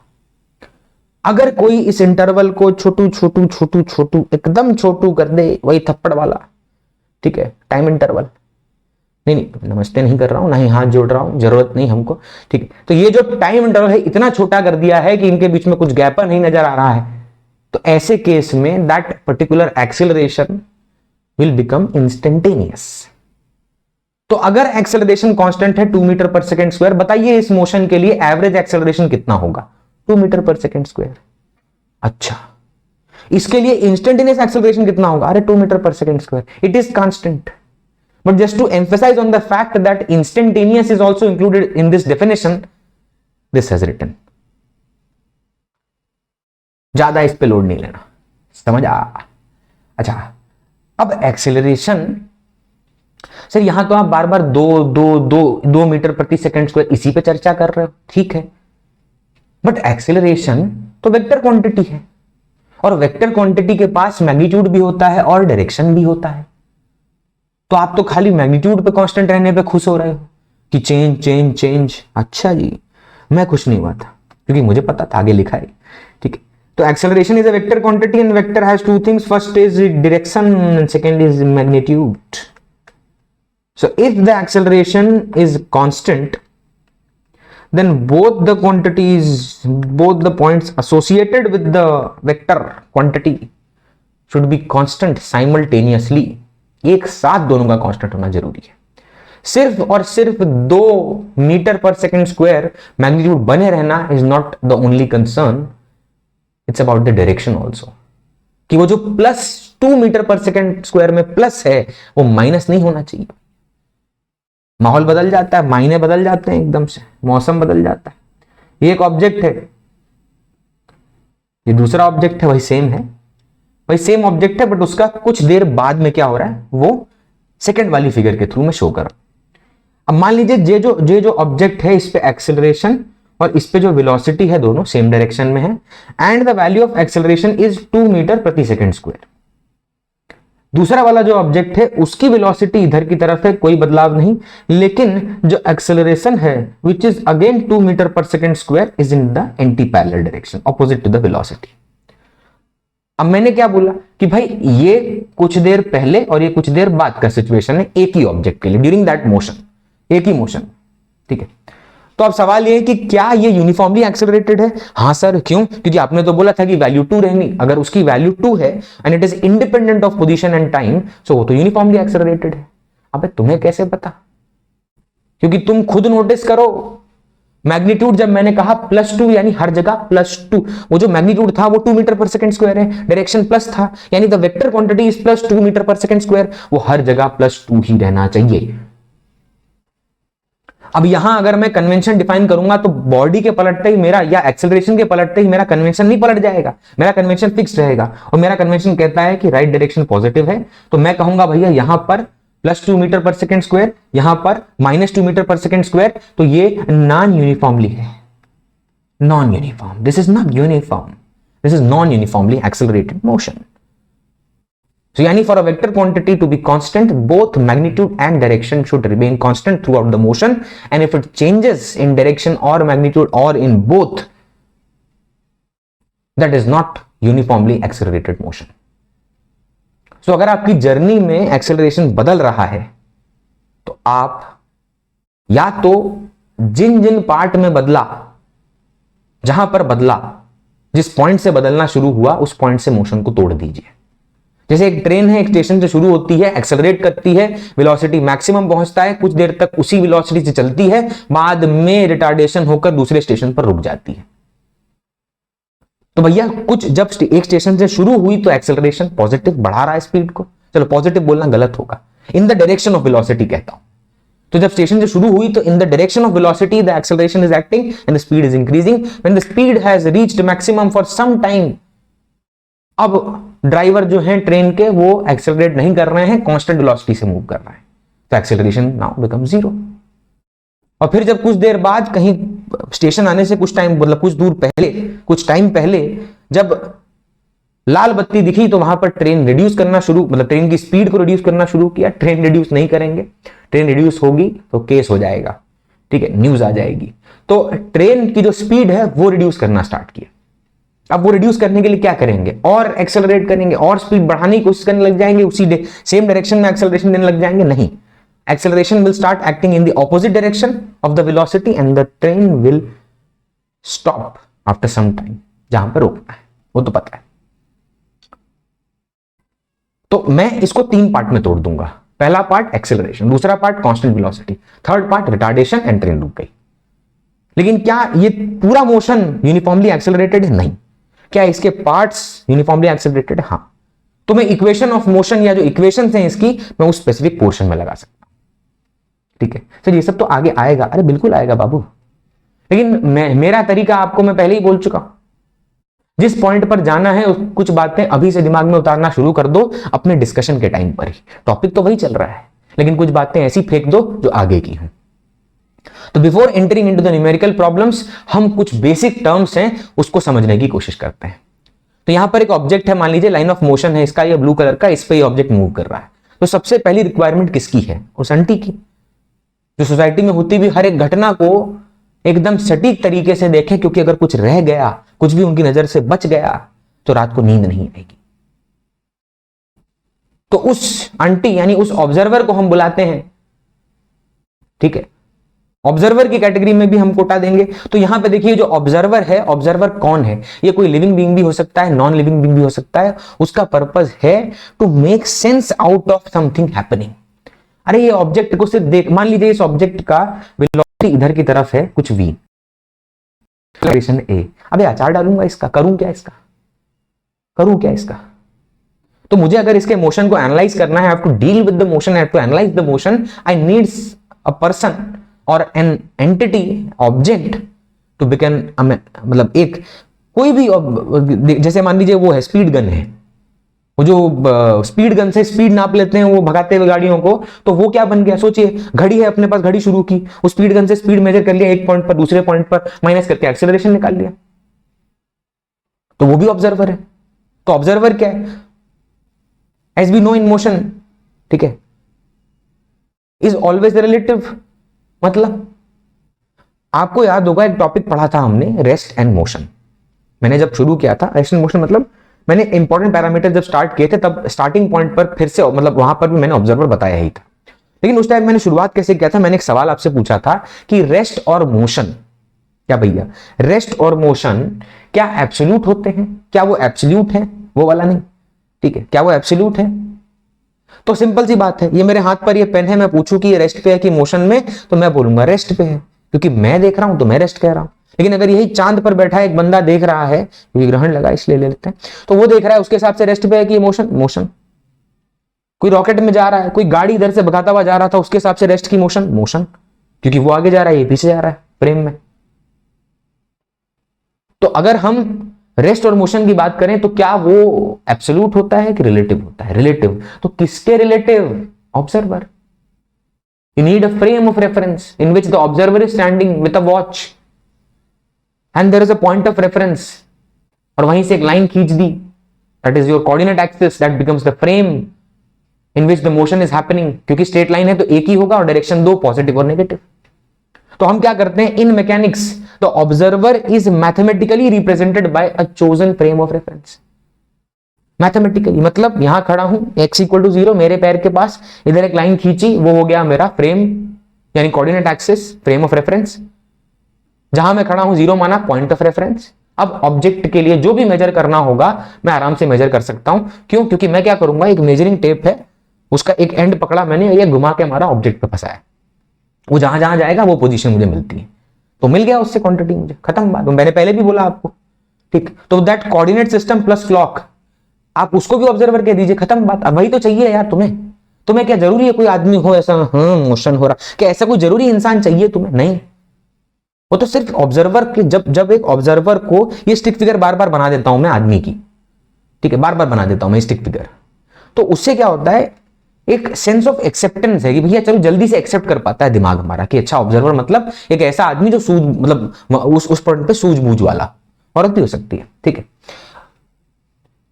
[SPEAKER 1] अगर कोई इस इंटरवल को छोटू छोटू छोटू छोटू एकदम छोटू कर दे, वही थप्पड़ वाला, ठीक है, टाइम इंटरवल, नहीं नमस्ते नहीं कर रहा हूं, ना ही हाथ जोड़ रहा हूं, जरूरत नहीं हमको, ठीक है। तो ये जो टाइम इंटरवल है इतना छोटा कर दिया है कि इनके बीच में कुछ गैप नहीं नजर आ रहा है। तो ऐसे केस में that particular acceleration will become instantaneous. तो अगर एक्सेलरेशन कांस्टेंट है 2 मीटर पर सेकंड स्क्वायर, बताइए इस मोशन के लिए एवरेज एक्सेलरेशन कितना होगा? 2 मीटर पर सेकंड स्क्वायर। अच्छा, इसके लिए इंस्टेंटेनियस एक्सेलरेशन कितना होगा? अरे 2 metre per second square. It is constant, but just to emphasize on the fact that instantaneous is also included in this definition, this has written. ज्यादा इस पे load नहीं लेना, समझ आ? अच्छा, अब एक्सेलरेशन, सर यहां तो आप बार बार 2 मीटर प्रति सेकंड स्क्वायर इसी पे चर्चा कर रहे हो, ठीक है। बट एक्सेलरेशन तो वेक्टर क्वांटिटी है और वेक्टर क्वांटिटी के पास मैग्नीट्यूड भी होता है और डायरेक्शन भी होता है। तो आप तो खाली मैग्नीट्यूड पे कांस्टेंट रहने पे खुश हो रहे हो कि चेंज चेंज चेंज। अच्छा जी, मैं खुश नहीं हुआ था क्योंकि मुझे पता था आगे लिखा है, ठीक है। तो acceleration is a vector quantity and vector has 2 things, first is direction and second is magnitude. So if the acceleration is constant then both the quantities, both the points associated with the vector quantity should be constant simultaneously. एक साथ दोनों का constant होना जरूरी है। सिर्फ और सिर्फ 2 metre per second square magnitude बने रहना is not the only concern, it's about the direction also, कि वो जो +2 मीटर पर सेकंड स्क्वायर में प्लस है वो माइनस नहीं होना चाहिए। माहौल बदल जाता है, मायने बदल जाते हैं, एकदम से मौसम बदल जाता है। ये एक ऑब्जेक्ट है, ये दूसरा ऑब्जेक्ट है, वही सेम है, वही सेम ऑब्जेक्ट है, बट उसका कुछ देर बाद में क्या हो रहा है, वो सेकंड वाली फिगर के थ्रू मैं शो कर रहा हूं। अब मान लीजिए ये जो ऑब्जेक्ट है इस पे एक्सेलरेशन और इस पे जो वेलोसिटी है दोनों सेम डायरेक्शन में है and the value of acceleration is 2 metre प्रति सेकंड स्क्वायर। दूसरा वाला जो ऑब्जेक्ट है उसकी वेलोसिटी इधर की तरफ है, कोई बदलाव नहीं, लेकिन जो एक्सेलरेशन है which is again 2 metre per second square is in the anti parallel direction opposite to the velocity. अब मैंने क्या बोला कि भाई ये कुछ देर पहले और ये कुछ देर बाद का सिचुएशन है एक ही ऑब्जेक्ट के लिए ड्यूरिंग दैट मोशन, एक ही मोशन, ठीक है। तो अब सवाल ये है कि क्या ये यूनिफॉर्मली एक्सेलरेटेड है? हाँ सर, क्यों? क्योंकि आपने तो बोला था कि वैल्यू 2 रहनी, अगर उसकी वैल्यू 2 है and it is independent of position and time, so वो तो यूनिफॉर्मली एक्सेलरेटेड है। अबे तुम्हें कैसे पता? क्योंकि तुम खुद नोटिस करो, मैग्नीट्यूड जब मैंने कहा +2 यानी हर जगह +2, वो जो मैग्नीट्यूड था वो 2 मीटर पर सेकंड स्क्वायर है, डायरेक्शन प्लस था यानी the vector quantity is +2 metre per second square, वो हर जगह +2 ही रहना चाहिए। अब यहां अगर मैं कन्वेंशन डिफाइन करूंगा तो बॉडी के पलटते ही मेरा या एक्सेलरेशन के पलटते ही मेरा कन्वेंशन नहीं पलट जाएगा, मेरा कन्वेंशन फिक्स रहेगा। और मेरा कन्वेंशन कहता है कि राइट डायरेक्शन पॉजिटिव है, तो मैं कहूंगा भैया यहां पर +2 मीटर पर सेकंड स्क्वायर, यहां पर -2 मीटर पर सेकंड स्क्वायर, तो ये नॉन यूनिफॉर्मली है, non uniform, this is not uniform, this is non uniformly accelerated motion. So, yani for a vector quantity to be constant, both magnitude and direction should remain constant throughout the motion, and if it changes in direction or magnitude or in both, that is not uniformly accelerated motion. So, अगर आपकी journey में acceleration बदल रहा है तो आप या तो जिन जिन पार्ट में बदला, जहां पर बदला, जिस पॉइंट से बदलना शुरू हुआ उस पॉइंट से मोशन को तोड़ दीजिए। जैसे एक ट्रेन है, एक स्टेशन से शुरू होती है, एक्सेलरेट करती है, वेलोसिटी मैक्सिमम पहुंचता है, कुछ देर तक उसी वेलोसिटी से चलती है, बाद में रिटार्डेशन होकर दूसरे स्टेशन पर रुक जाती है। तो भैया कुछ जब एक स्टेशन से शुरू हुई तो एक्सेलरेशन पॉजिटिव बढ़ा रहा है स्पीड को, चलो पॉजिटिव बोलना गलत होगा, in the direction of velocity कहता हूं। तो जब स्टेशन से शुरू हुई तो in the direction of velocity the acceleration is acting and the speed is increasing. When the speed has reached maximum for some time, अब ड्राइवर जो है ट्रेन के वो एक्सेलरेट नहीं कर रहे हैं, कांस्टेंट वेलोसिटी से मूव कर रहे हैं, तो एक्सेलरेशन नाउ बिकम 0। और फिर जब कुछ देर बाद कहीं स्टेशन आने से कुछ टाइम, मतलब कुछ दूर पहले, कुछ टाइम पहले जब लाल बत्ती दिखी तो वहां पर ट्रेन रिड्यूस करना शुरू, मतलब ट्रेन की स्पीड को रिड्यूस करना शुरू किया। ट्रेन रिड्यूस नहीं करेंगे, ट्रेन रिड्यूस होगी तो केस हो जाएगा, ठीक है, न्यूज आ जाएगी। तो ट्रेन की जो स्पीड है वो रिड्यूस करना स्टार्ट किया। अब वो रिड्यूस करने के लिए क्या करेंगे? और एक्सेलरेट करेंगे और स्पीड बढ़ाने की कोशिश करने लग जाएंगे, उसी सेम डायरेक्शन में एक्सेलरेशन देने लग जाएंगे? नहीं, acceleration will start acting in the opposite direction of the velocity and the train will stop after some time, जहां पर रोकना है वो तो पता है। तो मैं इसको 3 पार्ट में तोड़ दूंगा। पहला पार्ट एक्सेलरेशन, दूसरा part constant velocity, third part retardation and train रुक गई। लेकिन क्या ये पूरा मोशन यूनिफॉर्मली एक्सेलरेटेड है? नहीं। क्या इसके पार्ट्स यूनिफॉर्मली एक्सेलरेटेड है? हाँ। तो मैं इक्वेशन ऑफ मोशन या जो इक्वेशन है इसकी, मैं उस स्पेसिफिक पोर्शन में लगा सकता हूं, ठीक है। सर ये सब तो आगे आएगा, अरे बिल्कुल आएगा बाबू, लेकिन मेरा तरीका आपको मैं पहले ही बोल चुका हूं। जिस पॉइंट पर जाना है कुछ बातें अभी से दिमाग में उतारना शुरू कर दो अपने डिस्कशन के टाइम पर ही। टॉपिक तो वही चल रहा है, लेकिन कुछ बातें ऐसी फेंक दो जो आगे की हैं। तो before entering into the numerical problems, हम कुछ बेसिक टर्म्स हैं उसको समझने की कोशिश करते हैं। तो यहां पर एक ऑब्जेक्ट है, मान लीजिए लाइन ऑफ मोशन है इसका, ये ब्लू कलर का, इस पे ये ऑब्जेक्ट मूव कर रहा है। तो सबसे पहली रिक्वायरमेंट किसकी है? उस आंटी की, जो सोसाइटी में होती हुई हर एक घटना को एकदम सटीक तरीके से देखे, क्योंकि अगर कुछ रह गया, कुछ भी उनकी नजर से बच गया तो रात को नींद नहीं आएगी। तो उस आंटी यानी उस ऑब्जर्वर को हम बुलाते हैं, ठीक है। ऑब्जर्वर की कैटेगरी में भी हम कोटा देंगे। तो यहां पे देखिए जो ऑब्जर्वर है, ऑब्जर्वर कौन है? ये कोई लिविंग बीइंग भी हो सकता है, नॉन लिविंग बीइंग भी हो सकता है। उसका पर्पस है to make sense out of something happening. अरे ये ऑब्जेक्ट को सिर्फ देख, मान लीजिए इस ऑब्जेक्ट का वेलोसिटी इधर की तरफ है कुछ v, एक्सेलरेशन a। अबे अचार डालूंगा इसका, करूं क्या इसका, करूं क्या इसका? तो मुझे अगर इसके मोशन को एनालाइज करना है, I have to deal with the motion, I have to analyse the motion, I needs a person और an entity, object to become, मतलब एक कोई भी, जैसे मान लीजिए वो है स्पीड गन है, वो जो स्पीड गन से स्पीड नाप लेते हैं वो भगाते हुए गाड़ियों को, तो वो क्या बन गया? सोचिए, घड़ी है अपने पास, घड़ी शुरू की, उस स्पीड गन से स्पीड मेजर कर लिया, एक पॉइंट पर दूसरे पॉइंट पर माइनस करके एक्सेलरेशन निकाल लिया, तो वो भी ऑब्जर्वर है। तो ऑब्जर्वर क्या है? As we know in motion, ठीक है, इज ऑलवेज रिलेटिव। मतलब आपको याद होगा एक टॉपिक पढ़ा था हमने, रेस्ट एंड मोशन। मैंने जब शुरू किया था रेस्ट एंड मोशन, मतलब मैंने इंपॉर्टेंट पैरामीटर जब स्टार्ट किए थे तब स्टार्टिंग पॉइंट पर फिर से मतलब वहां पर भी मैंने ऑब्जर्वर बताया ही था। लेकिन उस टाइम मैंने शुरुआत कैसे किया था? मैंने एक सवाल आपसे पूछा था कि रेस्ट और मोशन, क्या भैया रेस्ट और मोशन क्या एब्सोल्यूट होते हैं? क्या वो एब्सोल्यूट है? वो वाला नहीं, ठीक है, क्या वो एब्सोल्यूट है? तो सिंपल सी बात है, ये मेरे हाथ पर ये पेन है, मैं पूछूं कि ये रेस्ट पे है कि मोशन में, तो मैं बोलूंगा रेस्ट पे है, क्योंकि मैं देख रहा हूं तो मैं रेस्ट कह रहा हूं। लेकिन अगर यही चांद पर बैठा एक बंदा देख रहा है, क्योंकि ग्रहण लगा इसलिए ले लेते हैं, तो वो देख रहा है, उसके हिसाब से रेस्ट पे है कि मोशन? मोशन। कोई रॉकेट में जा रहा है, कोई गाड़ी इधर से भगाता हुआ जा रहा था, उसके हिसाब से रेस्ट की मोशन? मोशन, क्योंकि वो आगे जा रहा है, ये पीछे जा रहा है फ्रेम में। तो अगर हम रेस्ट और मोशन की बात करें तो क्या वो एब्सोल्यूट होता है कि रिलेटिव होता है? रिलेटिव। तो किसके relative? Observer. You need a frame of reference in which the observer is standing with a watch and there is a point of reference, और वहीं से एक लाइन खींच दी, that is your coordinate axis, that becomes the frame in which the motion is happening। क्योंकि straight line है तो एक ही होगा और डायरेक्शन दो, पॉजिटिव और नेगेटिव। तो हम क्या करते हैं in mechanics? The observer is mathematically represented by a chosen frame of reference. Mathematically मतलब यहां खड़ा हूं, x इक्वल टू 0 मेरे पैर के पास, इधर एक लाइन खींची, वो हो गया मेरा फ्रेम यानी coordinate axis, frame of reference. जहां मैं खड़ा हूं 0 माना पॉइंट ऑफ रेफरेंस। अब ऑब्जेक्ट के लिए जो भी मेजर करना होगा मैं आराम से मेजर कर सकता हूं। क्यों? क्योंकि मैं क्या करूंगा, एक मेजरिंग टेप है, उसका एक एंड पकड़ा मैंने, ये घुमा के मारा, ऑब्जेक्ट पे फंसाया, वो जहां जहां जाएगा वो पोजीशन मुझे मिलती है, तो मिल गया उससे क्वांटिटी मुझे, खत्म बात। मैंने पहले भी बोला आपको, ठीक। तो that coordinate system plus clock, आप उसको भी ऑब्जर्वर कह दीजिए, खत्म बात। अब वही तो चाहिए यार तुम्हें क्या जरूरी है कोई आदमी हो ऐसा, हाँ मोशन हो रहा, क्या ऐसा कोई जरूरी इंसान चाहिए तुम्हें? नहीं, वो तो सिर्फ ऑब्जर्वर के, जब एक ऑब्जर्वर को, ये स्टिक फिगर बार बार बना देता हूं मैं आदमी की, ठीक है, बार बार बना देता हूं मैं स्टिक फिगर, तो उससे क्या होता है, एक सेंस ऑफ एक्सेप्टेंस है कि भैया चलो जल्दी से एक्सेप्ट कर पाता है दिमाग हमारा कि अच्छा ऑब्जर्वर मतलब एक ऐसा आदमी जो सूझ, मतलब उस पॉइंट पे सूझबूझ वाला, औरत भी हो सकती है, ठीक है।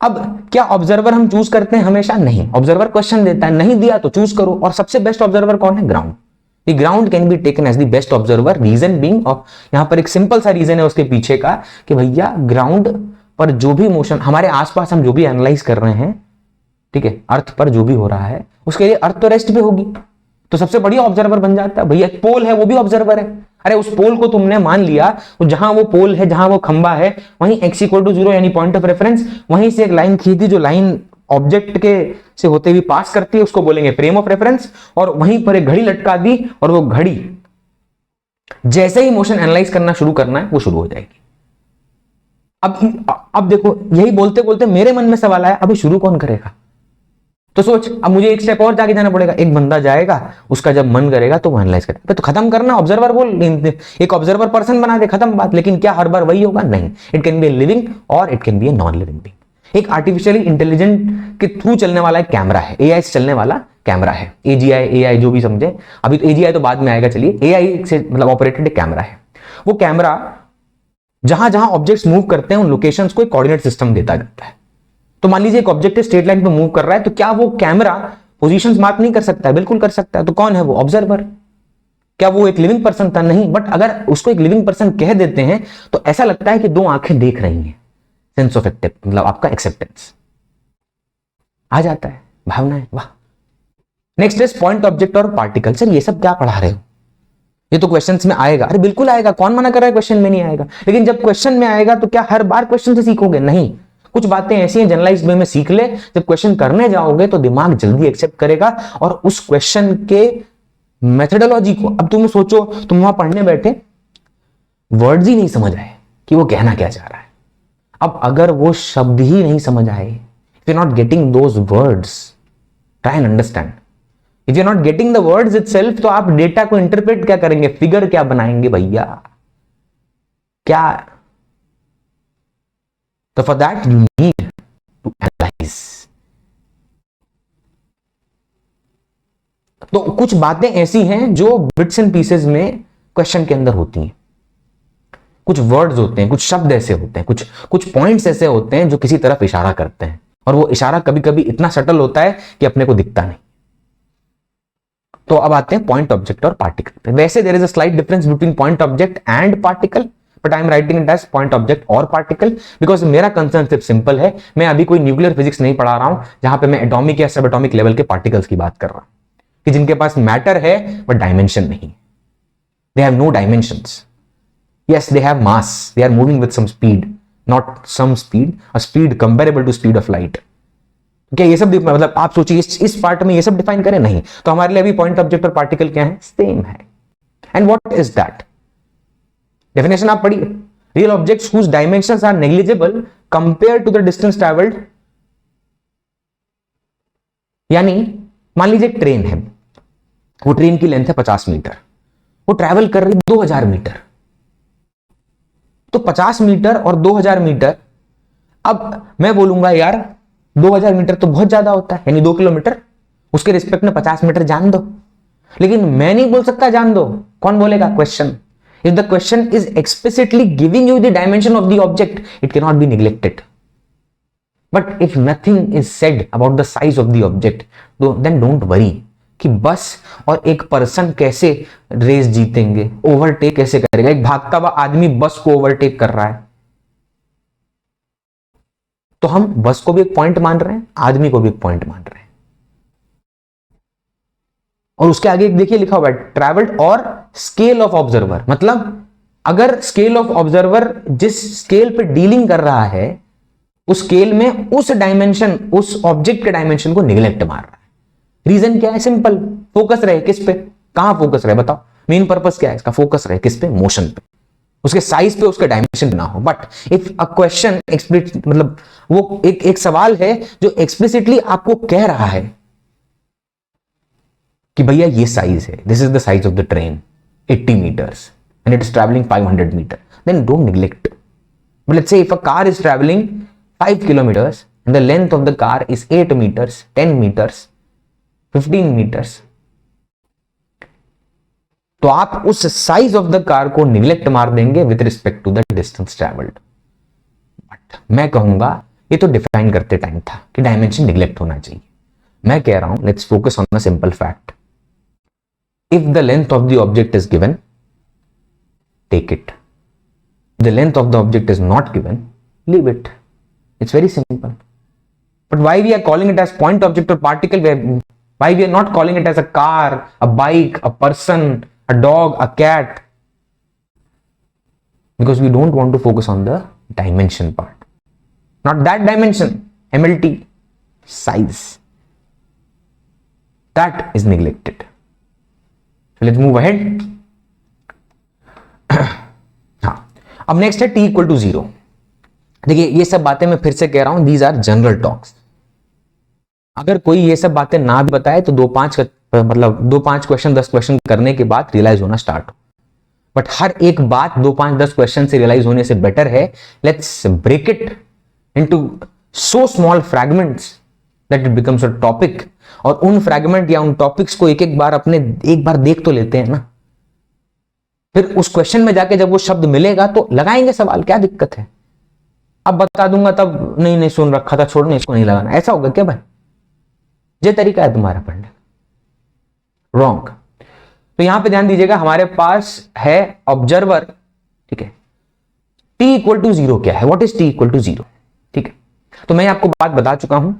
[SPEAKER 1] अब क्या ऑब्जर्वर हम चूज करते हैं हमेशा? नहीं। ऑब्जर्वर क्वेश्चन देता है, नहीं दिया तो चूज करो। और सबसे बेस्ट ऑब्जर्वर कौन है? Ground. The ground can be taken as the best observer, reason being, और यहां पर एक सिंपल सा रीजन है उसके पीछे का कि भैया ग्राउंड पर जो भी मोशन हमारे आसपास हम जो भी एनालाइज कर रहे हैं, ठीक है, अर्थ पर जो भी हो रहा है उसके लिए अर्थ तो रेस्ट पे होगी, तो सबसे बढ़िया ऑब्जर्वर बन जाता है। भैया पोल है वो भी ऑब्जर्वर है, अरे उस पोल को तुमने मान लिया, तो जहां वो पोल है, जहां वो खंबा है, वहीं x इक्वल टू 0 यानी पॉइंट ऑफ रेफरेंस, वहीं से एक लाइन खींची, जो लाइन ऑब्जेक्ट के से होते हुए पास करती है उसको बोलेंगे फ्रेम ऑफ रेफरेंस, और वहीं पर एक घड़ी लटका दी, और वो घड़ी जैसे ही मोशन एनालाइज करना शुरू करना है वो शुरू हो जाएगी। अब देखो, यही बोलते बोलते मेरे मन में सवाल आया, अभी शुरू कौन करेगा? तो सोच, अब मुझे एक स्टेप और जाके जाना पड़ेगा, एक बंदा जाएगा, उसका जब मन करेगा तो वो एनालाइज करेगा, तो खत्म करना, ऑब्जर्वर बोल, एक ऑब्जर्वर पर्सन बना दे, खत्म बात। लेकिन क्या हर बार वही होगा? नहीं, it can be a living और it can be a non living being. एक आर्टिफिशियली इंटेलिजेंट के थ्रू चलने वाला एक कैमरा है, एआई से चलने वाला कैमरा है, एजीआई एआई जो भी समझे, अभी तो एजीआई तो बाद में आएगा, चलिए एआई से मतलब ऑपरेटेड एक कैमरा है। वो कैमरा जहां जहां ऑब्जेक्ट्स मूव करते हैं उन लोकेशंस को एक कोऑर्डिनेट सिस्टम देता जाता है। तो मान लीजिए एक ऑब्जेक्ट स्ट्रेट लाइन पे मूव कर रहा है, तो क्या वो कैमरा पोजीशंस मार्क नहीं कर सकता है? बिल्कुल कर सकता है। तो कौन है वो? ऑब्जर्वर। क्या वो एक लिविंग पर्सन था? नहीं। बट अगर उसको एक लिविंग पर्सन कह देते हैं तो ऐसा लगता है कि दो आंखें देख रही हैं, सेंस ऑफ एक्सेप्टेंस, मतलब आपका एक्सेप्टेंस आ जाता है, भावना है, वाह। नेक्स्ट इज पॉइंट ऑब्जेक्ट और पार्टिकल। सर ये सब क्या पढ़ा रहे हो? ये तो क्वेश्चंस में आएगा। अरे बिल्कुल आएगा, कौन मना कर रहा है क्वेश्चन में नहीं आएगा? लेकिन जब क्वेश्चन में आएगा तो क्या हर बार क्वेश्चन से सीखोगे? नहीं, कुछ बातें ऐसी हैं जनरलाइज वे में सीख ले, जब क्वेश्चन करने जाओगे तो दिमाग जल्दी एक्सेप्ट करेगा, और उस क्वेश्चन के मेथोडोलॉजी को, अब तुम सोचो, तुम वहां पढ़ने बैठे, वर्ड्स ही नहीं समझ आए कि वो कहना क्या चाह रहा है। अब अगर वो शब्द ही नहीं समझ आए, if you not getting those words, try and understand. If you not getting the words itself, तो आप डेटा को इंटरप्रेट क्या करेंगे, फिगर क्या बनाएंगे भैया, क्या? तो for that you need to analyse, तो कुछ बातें ऐसी हैं जो बिट्स एंड पीसेस में क्वेश्चन के अंदर होती हैं, कुछ वर्ड्स होते हैं, कुछ शब्द ऐसे होते हैं, कुछ पॉइंट्स ऐसे होते हैं जो किसी तरफ इशारा करते हैं, और वो इशारा कभी कभी इतना सटल होता है कि अपने को दिखता नहीं। तो अब आते हैं पॉइंट ऑब्जेक्ट और पार्टिकल पे। वैसे there is a slight difference between point object and particle, but I am writing it as point object और पार्टिकल बिकॉज मेरा कंसर्न सिर्फ सिंपल है, मैं अभी कोई न्यूक्लियर फिजिक्स नहीं पढ़ा रहा हूं जहां पे मैं एटॉमिक या सब एटॉमिक लेवल के पार्टिकल्स की बात कर रहा हूं कि जिनके पास मैटर है बट डायमेंशन नहीं, they have no dimensions. Yes, they have mass. They are moving with some speed, not some speed, a speed comparable to speed of light. क्या ये सब मतलब आप सोचिए इस पार्ट में ये सब डिफाइन करें? नहीं। तो हमारे लिए अभी पॉइंट ऑब्जेक्ट और पार्टिकल क्या है? सेम है। And what is that? Definition आप पढ़िए। Real objects whose dimensions are negligible compared to the distance traveled, यानी मान लीजिए एक ट्रेन है, वो ट्रेन की लेंथ है 50 मीटर, वो ट्रैवल कर रही 2000 मीटर। तो 50 मीटर और 2000 मीटर, अब मैं बोलूंगा यार 2000 मीटर तो बहुत ज्यादा होता है, यानी 2 किलोमीटर, उसके रिस्पेक्ट में 50 मीटर जान दो। लेकिन मैं नहीं बोल सकता जान दो, कौन बोलेगा? Question. If the question is explicitly giving you the dimension of the object, it can not be neglected. But if nothing is said about the size of the object, then don't worry कि बस और एक person कैसे race जीतेंगे, overtake कैसे करेगा। एक भागता हुआ आदमी बस को ओवरटेक कर रहा है, तो हम बस को भी एक पॉइंट मान रहे हैं, आदमी को भी एक पॉइंट मान रहे हैं। और उसके आगे देखिए लिखा हुआ है ट्रैवल्ड और स्केल ऑफ ऑब्जर्वर, मतलब अगर स्केल ऑफ ऑब्जर्वर जिस स्केल पे डीलिंग कर रहा है उस स्केल में उस डायमेंशन, उस ऑब्जेक्ट के डायमेंशन को निगलेक्ट मार रहा है। रीजन क्या है? सिंपल, फोकस रहे किस पे? कहां फोकस रहे बताओ? मेन पर्पस क्या है इसका? फोकस रहे किस पे? मोशन पे, उसके साइज पे, उसके डायमेंशन ना हो। But if a question explicit, मतलब वो एक सवाल है जो एक्सप्लिसिटली आपको कह रहा है कि भैया ये साइज है, this is the size of the train 80 meters and it is traveling 500 meters, then don't neglect. But let's say if a car is traveling 5 kilometers and the length of the car is 8 meters, 10 meters, 15 meters, तो आप उस size of the car को neglect मार देंगे with respect to the distance travelled. But मैं कहूंगा ये तो डिफाइन करते टाइम था कि डायमेंशन निग्लेक्ट होना चाहिए। मैं कह रहा हूं let's focus on a simple fact, if the length of the object is given, take it. The length of the object is not given, leave it. It's very simple. But why we are calling it as point object or particle? Why we are not calling it as a car, a bike, a person, a dog, a cat? Because we don't want to focus on the dimension part. Not that dimension, MLT, size. That is neglected. So let's move ahead. हाँ, अब next है t equal to 0। देखिए ये सब बातें मैं फिर से कह रहा हूं, दीज आर जनरल टॉक्स। अगर कोई ये सब बातें ना भी बताए तो 2-5 क्वेश्चन 10 क्वेश्चन करने के बाद रियलाइज होना स्टार्ट हो। बट हर एक बात 2-5-10 क्वेश्चन से रियलाइज होने से बेटर है let's break it into so small fragments that it becomes a topic. और उन फ्रैगमेंट या उन टॉपिक्स को एक बार देख तो लेते हैं ना, फिर उस क्वेश्चन में जाके जब वो शब्द मिलेगा तो लगाएंगे सवाल, क्या दिक्कत है? अब बता दूंगा तब नहीं सुन रखा था, छोड़ने इसको नहीं लगाना, ऐसा होगा क्या भाई? ये तरीका है तुम्हारा पढ़ने? रॉन्ग। तो यहां पे ध्यान दीजिएगा, हमारे पास है ऑब्जर्वर, ठीक है। t इक्वल टू 0 क्या है? What is t equal to 0? ठीक है, तो मैं आपको बात बता चुका हूं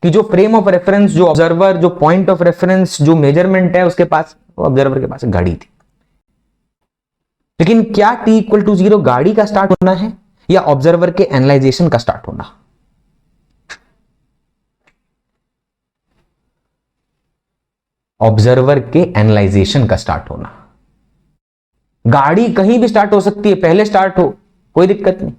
[SPEAKER 1] कि जो फ्रेम ऑफ रेफरेंस, जो ऑब्जर्वर, जो पॉइंट ऑफ रेफरेंस, जो मेजरमेंट है उसके पास, ऑब्जर्वर के पास घड़ी थी। लेकिन क्या t इक्वल टू 0 गाड़ी का स्टार्ट होना है या ऑब्जर्वर के एनालाइजेशन का स्टार्ट होना? ऑब्जर्वर के एनालाइजेशन का स्टार्ट होना। गाड़ी कहीं भी स्टार्ट हो सकती है, पहले स्टार्ट हो, कोई दिक्कत नहीं।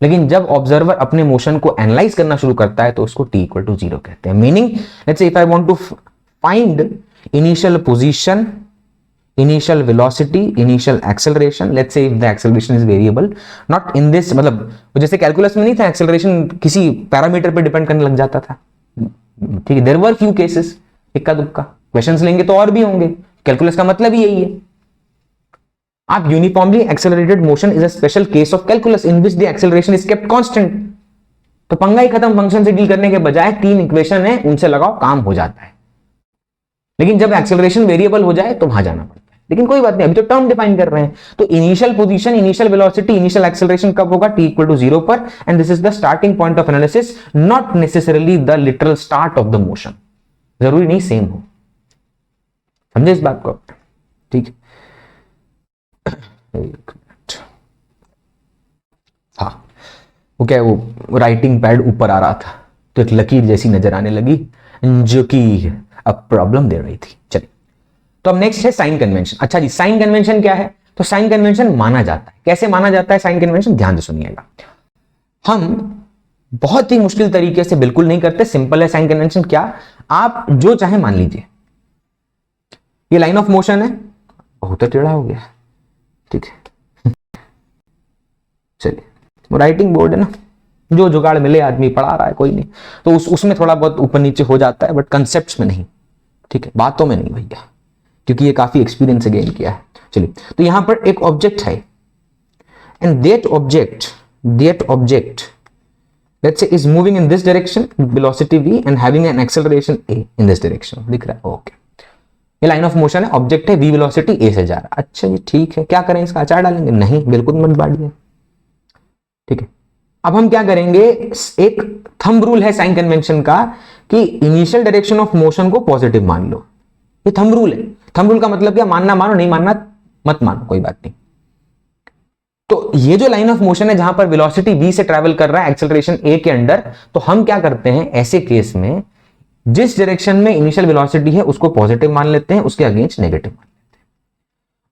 [SPEAKER 1] लेकिन जब ऑब्जर्वर अपने मोशन को एनालाइज करना शुरू करता है तो उसको t इक्वल टू 0 कहते हैं। Meaning let's say if I want to find initial position, initial velocity, initial acceleration, let's say if the acceleration is variable, not in this, मतलब जैसे कैलकुलस में नहीं था एक्सेलरेशन किसी पैरामीटर पे डिपेंड करने लग जाता था, ठीक है, there were few cases, इक्का दुक्का, क्वेश्चंस लेंगे तो और भी होंगे, कैलकुलस का मतलब ही यही है। आप uniformly accelerated motion is a special case of calculus in which the acceleration is kept constant. तो पंगा ही खत्म, फंक्शन से डील करने के बजाय 3 इक्वेशन है उनसे लगाओ, काम हो जाता है। लेकिन जब एक्सेलरेशन वेरिएबल हो जाए तो वहां जाना पड़ता है। लेकिन कोई बात नहीं, अभी तो टर्म डिफाइन कर रहे हैं। तो initial position, initial velocity, initial acceleration कब होगा? t इक्वल टू 0 पर, and this is the starting point of analysis, not necessarily the literal start of the motion. जरूरी नहीं सेम हो, समझे इस बात को? ठीक है, एक मिनट। हाँ, वो क्या है, वो राइटिंग पैड ऊपर आ रहा था तो एक लकीर जैसी नजर आने लगी जो कि अब प्रॉब्लम दे रही थी। चलिए, तो अब नेक्स्ट है साइन कन्वेंशन। अच्छा जी, साइन कन्वेंशन क्या है? तो साइन कन्वेंशन माना जाता है, कैसे माना जाता है साइन कन्वेंशन? ध्यान से सुनिएगा। हम बहुत ही मुश्किल तरीके से बिल्कुल नहीं करते, सिंपल है साइन कन्वेंशन। क्या? आप जो चाहे मान लीजिए, ये लाइन ऑफ मोशन है, बहुत टेढ़ा हो गया, ठीक है। चलिए, वो राइटिंग बोर्ड है ना, जो जुगाड़ मिले आदमी पढ़ा रहा है, कोई नहीं, तो उसमें थोड़ा बहुत ऊपर नीचे हो जाता है, बट कंसेप्ट्स में नहीं, ठीक है, बातों में नहीं भैया, क्योंकि ये काफी एक्सपीरियंस गेन किया है। चलिए, तो यहां पर एक ऑब्जेक्ट है, and that object let's say is moving in this direction, velocity v and having an acceleration a in this direction। दिख रहा है? ओके, ये लाइन ऑफ मोशन है, ऑब्जेक्ट है, v वेलोसिटी a से जा रहा है। अच्छा जी, ठीक है, क्या करें, इसका अचार डालेंगे? नहीं, बिल्कुल मत बांटिए, ठीक है। अब हम क्या करेंगे, एक थंब रूल है साइन कन्वेंशन का कि इनिशियल डायरेक्शन ऑफ मोशन को पॉजिटिव मान लो। ये थंब रूल है। थंब रूल का मतलब क्या? मानना मानो, नहीं मानना मत मानो, कोई बात नहीं। तो ये जो लाइन ऑफ मोशन है जहां पर वेलोसिटी v से ट्रैवल कर रहा है एक्सेलरेशन a के अंडर, तो हम क्या करते हैं ऐसे केस में, जिस डायरेक्शन में इनिशियल वेलोसिटी है उसको पॉजिटिव मान लेते हैं, उसके अगेंस्ट नेगेटिव मान लेते हैं।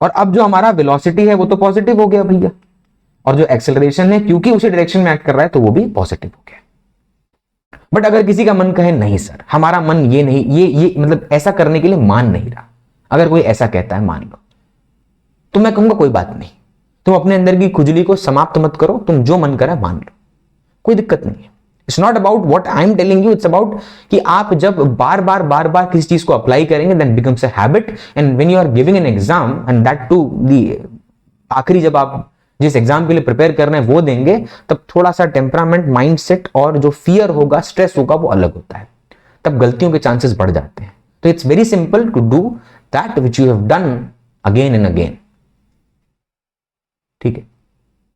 [SPEAKER 1] और अब जो हमारा वेलोसिटी है वो तो पॉजिटिव हो गया भैया, और जो एक्सेलरेशन है क्योंकि उसी डायरेक्शन में एक्ट कर रहा है तो वो भी पॉजिटिव हो गया। बट अगर किसी का मन कहे नहीं सर, हमारा मन ये नहीं, ये मतलब ऐसा करने के लिए मान नहीं रहा, अगर कोई ऐसा कहता है मान लो, तो मैं कहूंगा कोई बात नहीं, तुम अपने अंदर की खुजली को समाप्त मत करो, तुम जो मन करे मान लो, कोई दिक्कत नहीं है। It's not about what I am telling you, it's about कि आप जब बार बार किसी चीज को अप्लाई करेंगे, then becomes a habit, and when you are giving an exam, and that too the आखिरी, जब आप जिस एग्जाम के लिए प्रिपेयर कर रहे हैं वो देंगे, तब थोड़ा सा टेम्परामेंट, माइंडसेट और जो फियर होगा, स्ट्रेस होगा, वो अलग होता है, तब गलतियों के चांसेस बढ़ जाते हैं। तो it's very simple to do that which you have done again and again, ठीक है।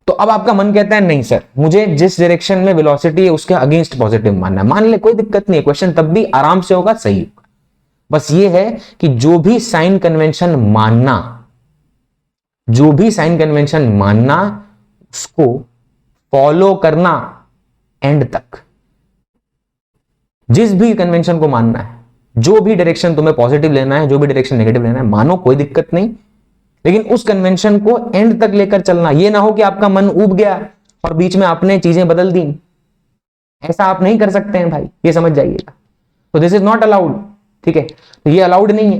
[SPEAKER 1] तो अब आपका मन कहता है नहीं सर, मुझे जिस डायरेक्शन में वेलोसिटी है उसके अगेंस्ट पॉजिटिव मानना है, मान ले, कोई दिक्कत नहीं है, क्वेश्चन तब भी आराम से होगा, सही होगा। बस ये है कि जो भी साइन कन्वेंशन मानना, उसको फॉलो करना एंड तक। जिस भी कन्वेंशन को मानना है, जो भी डायरेक्शन तुम्हें पॉजिटिव लेना है, जो भी डायरेक्शन नेगेटिव लेना है, मानो, कोई दिक्कत नहीं, लेकिन उस कन्वेंशन को एंड तक लेकर चलना। ये ना हो कि आपका मन ऊब गया और बीच में आपने चीजें बदल दी, ऐसा आप नहीं कर सकते हैं भाई, ये समझ जाइएगा। तो दिस इज नॉट अलाउड, ठीक है, तो ये अलाउड नहीं है।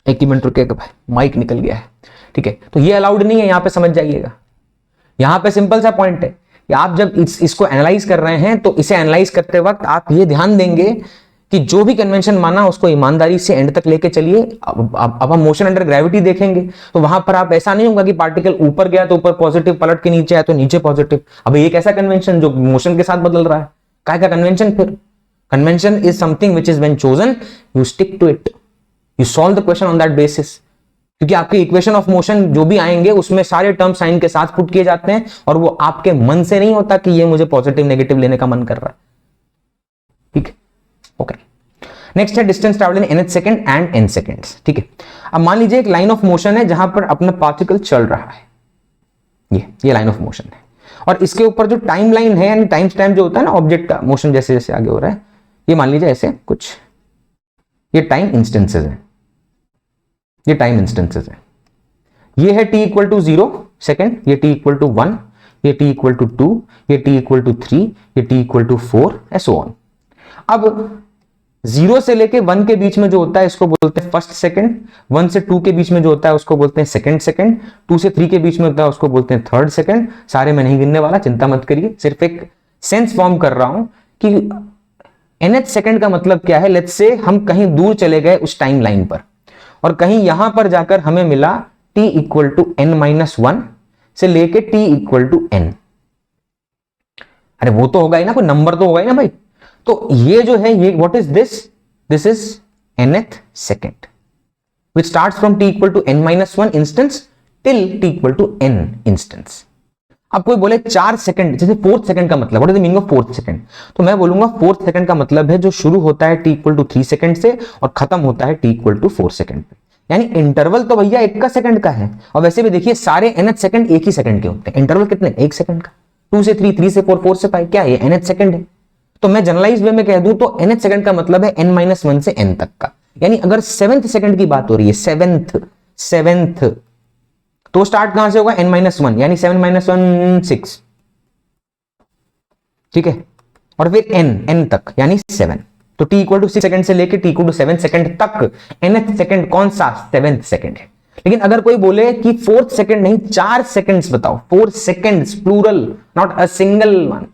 [SPEAKER 1] एक ही मिनट रुकिएगा भाई, माइक निकल गया है, ठीक है, तो ये अलाउड नहीं है, यहां पे समझ जाइएगा। यहां पे सिंपल सा पॉइंट है कि आप जब इसको एनालाइज कर रहे हैं, तो इसे एनालाइज करते वक्त आप ये ध्यान देंगे कि जो भी कन्वेंशन माना उसको ईमानदारी से एंड तक लेके चलिए। अब हम मोशन अंडर ग्रेविटी देखेंगे, तो वहां पर आप ऐसा नहीं होगा कि पार्टिकल ऊपर गया तो ऊपर पॉजिटिव, पलट के नीचे आया तो नीचे पॉजिटिव। अब ये कैसा कन्वेंशन जो मोशन के साथ बदल रहा है, काय का कन्वेंशन? फिर convention is something which is when chosen you stick to it, you solve the question on that basis. क्योंकि आपके इक्वेशन ऑफ मोशन जो भी आएंगे उसमें सारे टर्म साइन के साथ पुट किए जाते हैं, और वो आपके मन से नहीं होता कि ये मुझे पॉजिटिव नेगेटिव लेने का मन कर रहा है, ठीक है, ओके। नेक्स्ट है distance travel in nth second and n seconds, ठीक है। अब मान लीजिए एक लाइन ऑफ मोशन है जहां पर अपना पार्टिकल चल रहा है, ये लाइन ऑफ मोशन है, और इसके ऊपर जो टाइम लाइन है, यानी टाइम स्टैम्प जो होता है ना ऑब्जेक्ट का, मोशन जैसे जैसे आगे हो रहा है, ये मान लीजिए ऐसे कुछ, ये टाइम इंस्टेंसेस है, ये टाइम इंस्टेंसेस है। ये है t इक्वल टू 0 सेकेंड, ये t इक्वल टू 1, ये t इक्वल टू 2, ये t इक्वल टू 3, ये t इक्वल टू 4, ऐसो ऑन। अब 0 से लेके 1 के बीच में जो होता है इसको बोलते हैं फर्स्ट सेकंड, 1 से 2 के बीच में जो होता है उसको बोलते हैं सेकंड सेकंड, 2 से 3 के बीच में होता है उसको बोलते हैं थर्ड सेकंड। सारे मैं नहीं गिनने वाला, चिंता मत करिए, सिर्फ एक सेंस फॉर्म कर रहा हूं कि nth सेकंड का मतलब क्या है, लेट्स से हम कहीं दूर चले गए उस टाइम लाइन पर और कहीं यहां पर जाकर हमें मिला t इक्वल टू n-1 से लेके t इक्वल टू n। अरे वो तो होगा ही ना, कोई नंबर तो होगा ही ना भाई। तो ये जो है ये what is this, this is nth second which starts from t equal to n-1 instance till t equal to n instance। अब कोई बोले 4 सेकंड, जैसे फोर्थ सेकंड का मतलब, what is the meaning of fourth second, तो मैं बोलूंगा fourth second का मतलब है जो शुरू होता है t इक्वल टू 3 सेकंड से और खत्म होता है t इक्वल टू 4 सेकंड पे। यानी इंटरवल तो भैया एक का सेकंड का है। और वैसे भी देखिए सारे nth सेकंड एक ही सेकंड के होते हैं, इंटरवल कितने, 1 सेकंड का। 2 से 3, 3 से 4, 4 से 5, क्या है nth सेकंड है। तो मैं जनरलाइज वे में कह दूं तो nth सेकंड का मतलब है n-1 से n तक का। यानी अगर 7th सेकंड की बात हो रही है, 7th तो स्टार्ट कहां से होगा, n-1 यानी 7 - 1 6, ठीक है, और फिर n तक यानी 7। तो t इक्वल टू 6 सेकंड से लेके t इक्वल टू 7 सेकंड तक nth सेकंड कौन सा, 7th सेकंड है। लेकिन अगर कोई बोले कि 4th सेकंड नहीं, 4 सेकंड्स बताओ, 4 seconds plural, not a single one,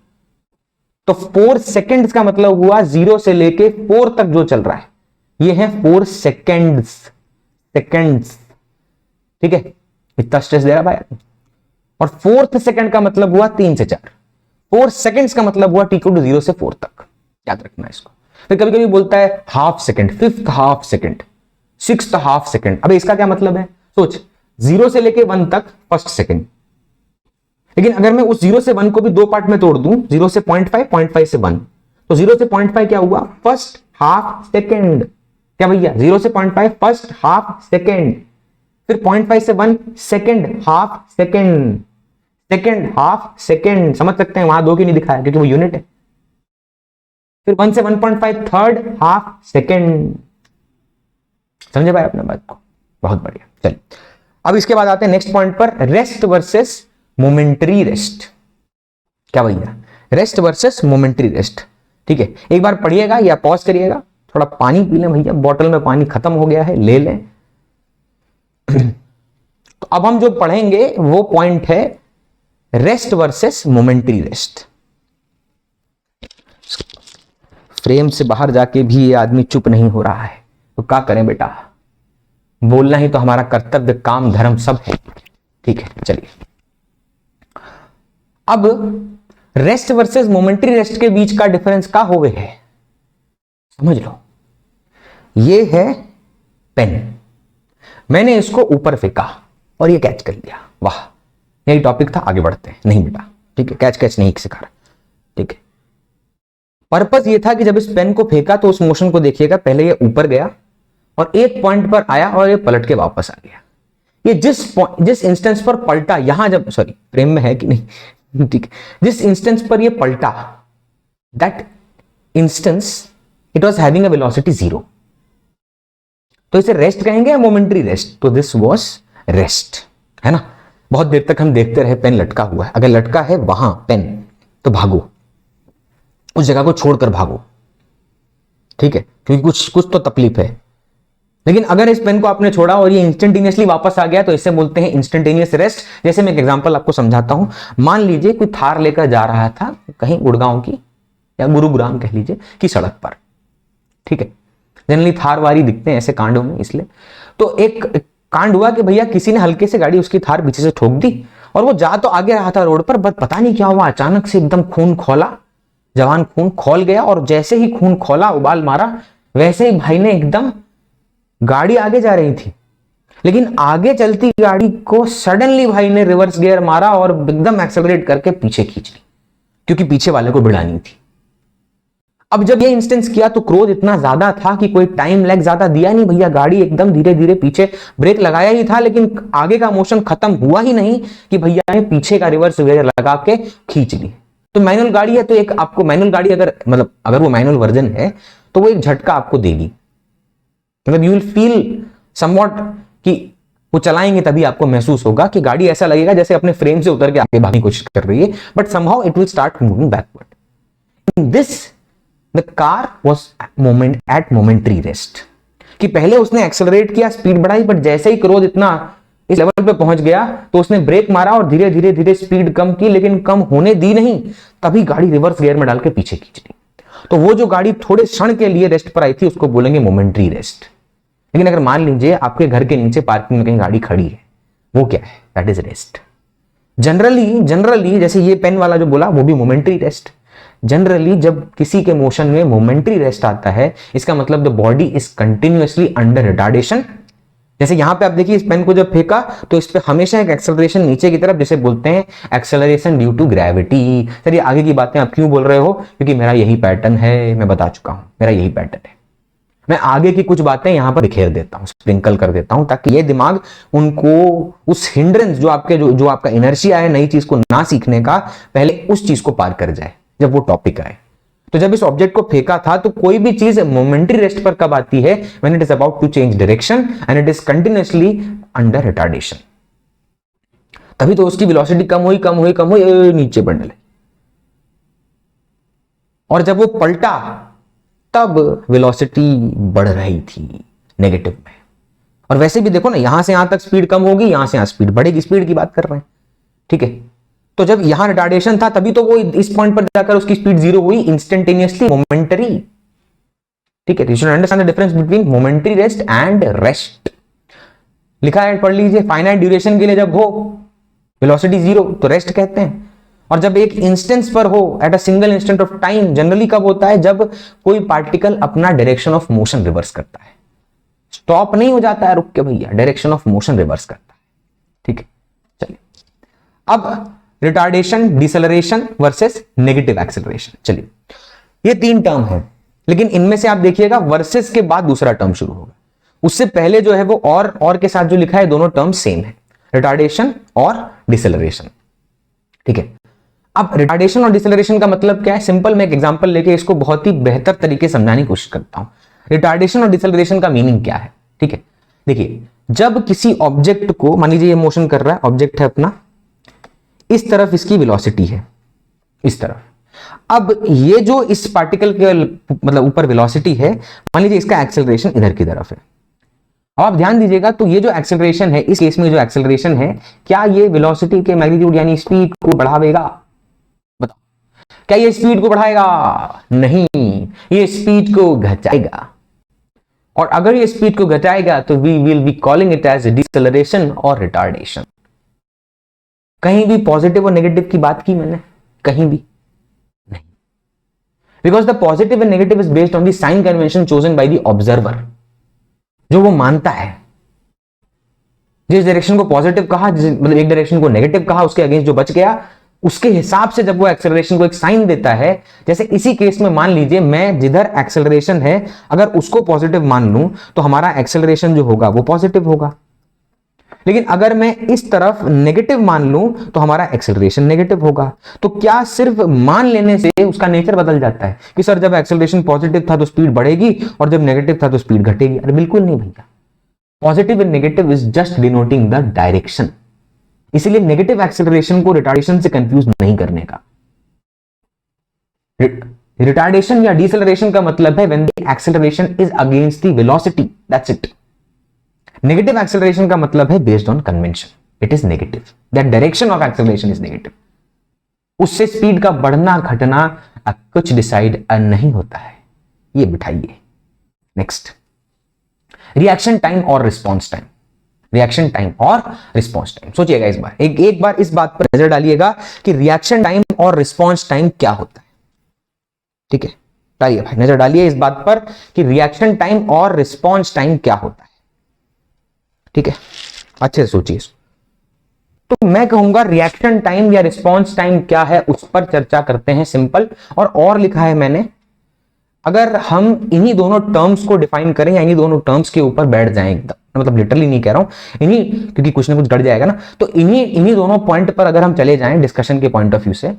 [SPEAKER 1] तो 4 सेकंड्स का मतलब हुआ 0 से लेके 4 तक जो चल रहा है ये है 4 सेकंड्स, ठीक है, इतना स्ट्रेस दे रहा भाई। और 4th सेकंड का मतलब हुआ 3 से 4, 4 सेकंड्स का मतलब हुआ t इक्वल टू 0 से 4 तक, याद रखना इसको। फिर कभी कभी बोलता है half second, 5th half second, 6th half second. अब इसका क्या मतलब है, सोच, 0 से लेके 1 तक फर्स्ट सेकंड। लेकिन अगर मैं उस 0 से 1 को भी दो पार्ट में तोड़ दूं, 0 से 0.5, 0.5 से 1, तो 0 से 0.5 क्या हुआ, फर्स्ट हाफ सेकंड, क्या भैया, 0 से 0.5 फर्स्ट हाफ सेकंड, फिर 0.5 से 1 second half second, second half second, समझ सकते हैं, वहां 2 की नहीं दिखाया क्योंकि वो यूनिट है। फिर 1 से 1.5 थर्ड हाफ सेकंड, समझे भाई अपने बात को, बहुत बढ़िया। चलिए अब इसके बाद आते हैं नेक्स्ट पॉइंट पर, रेस्ट वर्सेस मोमेंटरी रेस्ट। क्या भैया, रेस्ट वर्सेस मोमेंटरी रेस्ट, ठीक है। एक बार पढ़िएगा या पॉज करिएगा, थोड़ा पानी पी लें भैया, बोतल में पानी खत्म हो गया है, ले लें। तो अब हम जो पढ़ेंगे वो पॉइंट है rest versus momentary rest. Frame से बाहर जाके भी ये आदमी चुप नहीं हो रहा है, तो क्या करें बेटा, बोलना ही तो हमारा कर्तव्य, काम धर्म सब है, ठीक है। चलिए अब रेस्ट वर्सेस मोमेंटरी रेस्ट के बीच का डिफरेंस क्या हो गया है, समझ लो। ये है पेन, मैंने इसको ऊपर फेंका और ये कैच कर लिया, वाह, यही टॉपिक था, आगे बढ़ते हैं। नहीं बेटा, ठीक है, कैच नहीं सिखा रहा, ठीक है। पर्पस ये था कि जब इस पेन को फेंका तो उस मोशन को देखिएगा, पहले ये ऊपर गया और एक पॉइंट पर आया और ये पलट के वापस आ गया। ये जिस इंस्टेंस पर पलटा, यहां जब, सॉरी फ्रेम में है कि नहीं, ठीक है, जिस इंस्टेंस पर ये पलटा, that instance it was having a velocity 0, तो इसे रेस्ट कहेंगे या मोमेंटरी रेस्ट, तो दिस वाज रेस्ट, है ना। बहुत देर तक हम देखते रहे पेन लटका हुआ है, अगर लटका है वहां पेन तो भागो, उस जगह को छोड़कर भागो, ठीक है, क्योंकि कुछ तो तकलीफ है। लेकिन अगर इस पेन को आपने छोड़ा और ये इंस्टेंटेनियसली वापस आ गया तो इसे बोलते हैं इंस्टेंटेनियस रेस्ट। जैसे मैं एक एग्जांपल आपको समझाता हूं, मान लीजिए कोई थार लेकर जा रहा था कहीं गुड़गांव की या गुरुग्राम कह लीजिए की सड़क पर, ठीक है, जनरली थार वारी दिखते हैं ऐसे कांडों में, इसलिए तो एक कांड हुआ कि भैया किसी ने हल्के से गाड़ी उसकी थार पीछे से ठोक दी और वो जा तो आगे रहा था रोड पर, बट पता नहीं क्या हुआ, अचानक से एकदम खून खौला, जवान खून खोल गया, और जैसे ही खून खोला, उबाल मारा, वैसे ही भाई ने एकदम, गाड़ी आगे जा रही थी लेकिन आगे चलती गाड़ी को सडनली भाई ने रिवर्स गियर मारा और एकदम एक्सेलरेट करके पीछे खींच ली, क्योंकि पीछे वाले को भिड़ानी थी। अब जब ये इंस्टेंस किया तो क्रोध इतना ज्यादा था कि कोई टाइम लैग ज्यादा दिया नहीं भैया, गाड़ी एकदम धीरे धीरे पीछे, ब्रेक लगाया ही था लेकिन आगे का मोशन खत्म हुआ ही नहीं कि भैया ने पीछे का रिवर्स गियर लगा के खींच ली। तो मैनुअल गाड़ी है तो एक आपको मैनुअल गाड़ी अगर वो मैनुअल वर्जन है तो वो एक झटका आपको देगी, मतलब यू विल फील समवॉट कि वो चलाएंगे तभी आपको महसूस होगा कि गाड़ी ऐसा लगेगा जैसे अपने फ्रेम से उतर के आगे भागने की कोशिश कर रही है, but somehow it will start moving backward. In this the car was at momentary rest, कि पहले उसने एक्सेलरेट किया, स्पीड बढ़ाई, बट जैसे ही क्रोध इतना इस लेवल पे पहुंच गया तो उसने ब्रेक मारा और धीरे धीरे धीरे स्पीड कम की, लेकिन कम होने दी नहीं, तभी गाड़ी रिवर्स गियर में डाल के पीछे खींच ली। तो वो जो गाड़ी थोड़े क्षण के लिए रेस्ट पर आई थी उसको बोलेंगे मोमेंट्री रेस्ट। लेकिन अगर मान लीजिए आपके घर के नीचे पार्किंग में कहीं गाड़ी खड़ी है, वो क्या है? That is rest. जनरली जैसे ये पेन वाला जो बोला वो भी मोमेंट्री रेस्ट। जनरली जब किसी के मोशन में मोमेंट्री रेस्ट आता है, इसका मतलब the body is continuously under retardation. जैसे यहां पे आप देखिए, इस पेन को जब फेंका तो इस पे हमेशा एक एक्सेलरेशन नीचे की तरफ, जैसे बोलते हैं acceleration due to gravity. Sir ये आगे की बातें आप क्यों बोल रहे हो? क्योंकि मेरा यही पैटर्न है, मैं बता चुका हूं, मेरा यही पैटर्न है। मैं आगे की कुछ बातें यहां पर बिखेर देता हूं, स्प्रिंकल कर देता हूं, ताकि ये दिमाग उनको उस हिंड्रेंस जो आपके जो आपका इनर्शिया है नई चीज को ना सीखने का, पहले उस चीज को पार कर जाए जब वो टॉपिक आए। तो जब इस ऑब्जेक्ट को फेंका था तो कोई भी चीज मोमेंट्री रेस्ट पर कब आती है? When it is about to change direction and it is continuously under retardation. तभी तो उसकी वेलोसिटी कम हुई, नीचे बढ़ने लगी। और जब वो पलटा तब वेलोसिटी बढ़ रही थी नेगेटिव में। और वैसे भी देखो ना, यहां से यहां तक स्पीड कम होगी, यहां से यहां स्पीड बढ़ेगी, स्पीड की बात कर रहे हैं, ठीक है। तो जब यहां रिटार्डेशन था तभी तो वो इस पॉइंट पर जाकर उसकी स्पीड जीरो हुई, इंस्टेंटेनियसली मोमेंटरी, ठीक है। You should understand the difference between momentary rest and rest. लिखा है, पढ़ लीजिए, फाइनाइट ड्यूरेशन के लिए जब हो वेलोसिटी जीरो तो रेस्ट कहते हैं। और जब एक इंस्टेंस पर हो, at a single instant of time, generally कब होता है? जब कोई पार्टिकल अपना डायरेक्शन ऑफ मोशन रिवर्स करता है। स्टॉप नहीं हो जाता है रुक के भैया, डायरेक्शन ऑफ मोशन रिवर्स करता है, ठीक है। चलिए अब retardation, deceleration versus negative acceleration. चलिए ये तीन टर्म है, लेकिन इनमें से आप देखिएगा वर्सेस के बाद दूसरा टर्म शुरू होगा। उससे पहले जो है वो और के साथ जो लिखा है दोनों टर्म सेम है, रिटार्डेशन और डिसेलरेशन, ठीक है। अब रिटार्डेशन और डिसेलरेशन का मतलब क्या है? सिंपल, मैं एक एग्जांपल लेके इसको बहुत ही बेहतर तरीके से समझाने की कोशिश करता हूं। रिटार्डेशन और डिसेलरेशन का मीनिंग क्या है, ठीक है। देखिए, जब किसी ऑब्जेक्ट को, मान लीजिए ये मोशन कर रहा है, ऑब्जेक्ट है अपना, इस तरफ इसकी वेलोसिटी है, इस तरफ। अब ये जो इस पार्टिकल के मतलब ऊपर वेलोसिटी है, मान लीजिए इसका एक्सेलरेशन इधर की तरफ है। अब आप ध्यान दीजिएगा, तो ये जो एक्सेलरेशन है, इस केस में जो एक्सेलरेशन है, क्या ये वेलोसिटी के मैग्नीट्यूड यानी स्पीड को बढ़ावेगा? बताओ, क्या ये स्पीड को बढ़ाएगा? नहीं, ये स्पीड को घटाएगा। और अगर ये स्पीड को घटाएगा तो we will be calling it as deceleration और रिटार्डेशन। कहीं भी पॉजिटिव और नेगेटिव की बात की मैंने? कहीं भी नहीं, because the positive and negative is based on the sign convention chosen by the observer, जो वो मानता है। जिस डायरेक्शन को पॉजिटिव कहा, मतलब एक डायरेक्शन को नेगेटिव कहा, उसके अगेंस्ट जो बच गया, उसके हिसाब से जब वो एक्सेलरेशन को एक साइन देता है। जैसे इसी केस में मान लीजिए मैं जिधर एक्सेलरेशन है, अगर उसको पॉजिटिव मान लूं तो हमारा एक्सेलरेशन जो होगा वो पॉजिटिव होगा। लेकिन अगर मैं इस तरफ नेगेटिव मान लूं तो हमारा एक्सेलरेशन नेगेटिव होगा। तो क्या सिर्फ मान लेने से उसका नेचर बदल जाता है कि सर जब एक्सेलरेशन पॉजिटिव था तो स्पीड बढ़ेगी और जब नेगेटिव था तो स्पीड घटेगी? अरे बिल्कुल नहीं भैया, positive and negative is just denoting the direction. इसलिए नेगेटिव एक्सेलरेशन को रिटार्डेशन से कंफ्यूज नहीं करने का। रिटार्डेशन या डिसेलरेशन का मतलब है when the acceleration is against the velocity, that's it. Negative acceleration का मतलब है based on convention, it is negative, that direction of acceleration is negative. उससे स्पीड का बढ़ना घटना कुछ डिसाइड नहीं होता है। ये बिठाइए। नेक्स्ट, रिएक्शन टाइम और रिस्पॉन्स टाइम। रिएक्शन टाइम और रिस्पॉन्स टाइम, सोचिएगा इस बार, एक बार इस बात पर नजर डालिएगा कि रिएक्शन टाइम और रिस्पॉन्स टाइम क्या होता है, ठीक है। डालिए भाई, नजर डालिए इस बात पर कि रिएक्शन टाइम और रिस्पॉन्स टाइम क्या होता है, ठीक है। अच्छे से सोचिए। तो मैं कहूंगा रिएक्शन टाइम या रिस्पॉन्स टाइम क्या है उस पर चर्चा करते हैं। सिंपल, और लिखा है मैंने, अगर हम इन्हीं दोनों टर्म्स को डिफाइन करें या इन्हीं दोनों टर्म्स के ऊपर बैठ जाएं एकदम, मतलब लिटरली नहीं कह रहा हूं, इन्हीं, क्योंकि कुछ ना कुछ गड़ जाएगा ना, तो इन्हीं दोनों पॉइंट पर अगर हम चले जाएं डिस्कशन के पॉइंट ऑफ व्यू से,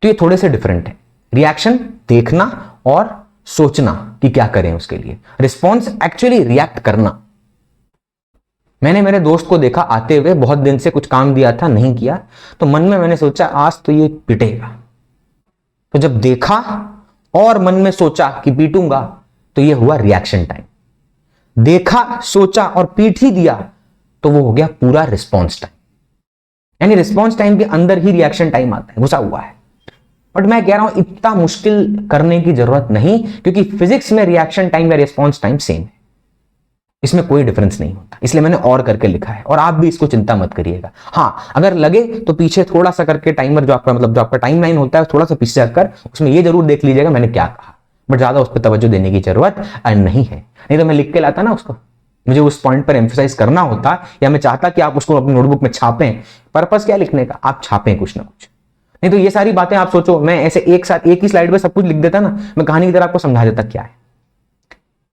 [SPEAKER 1] तो ये थोड़े से डिफरेंट है। रिएक्शन देखना और सोचना कि क्या करें उसके लिए, रिस्पॉन्स एक्चुअली रिएक्ट करना। मैंने मेरे दोस्त को देखा आते हुए, बहुत दिन से कुछ काम दिया था नहीं किया, तो मन में मैंने सोचा आज तो ये पिटेगा। तो जब देखा और मन में सोचा कि पीटूंगा, तो ये हुआ रिएक्शन टाइम। देखा, सोचा और पीट ही दिया तो वो हो गया पूरा रिस्पॉन्स टाइम। यानी रिस्पॉन्स टाइम के अंदर ही रिएक्शन टाइम आता है, घुसा हुआ है। बट मैं कह रहा हूं इतना मुश्किल करने की जरूरत नहीं, क्योंकि फिजिक्स में रिएक्शन टाइम या रिस्पॉन्स टाइम सेम है, इसमें कोई डिफरेंस नहीं होता, इसलिए मैंने और करके लिखा है। और आप भी इसको चिंता मत करिएगा। हाँ, अगर लगे तो पीछे थोड़ा सा करके टाइमर, जो आपका मतलब जो आपका टाइम लाइन होता है, थोड़ा सा पीछे जाकर उसमें ये जरूर देख लीजिएगा मैंने क्या कहा, बट ज्यादा उस पर तवज्जो देने की जरूरत नहीं है। नहीं तो मैं लिख के लाता ना उसको, मुझे उस पॉइंट पर एम्फेसाइज करना होता, या मैं चाहता कि आप उसको अपनी नोटबुक में छापें। पर्पस क्या लिखने का, आप छापें कुछ ना कुछ। नहीं तो ये सारी बातें आप सोचो, मैं ऐसे एक साथ एक ही स्लाइड में सब कुछ लिख देता ना, मैं कहानी की तरह आपको समझा देता क्या है।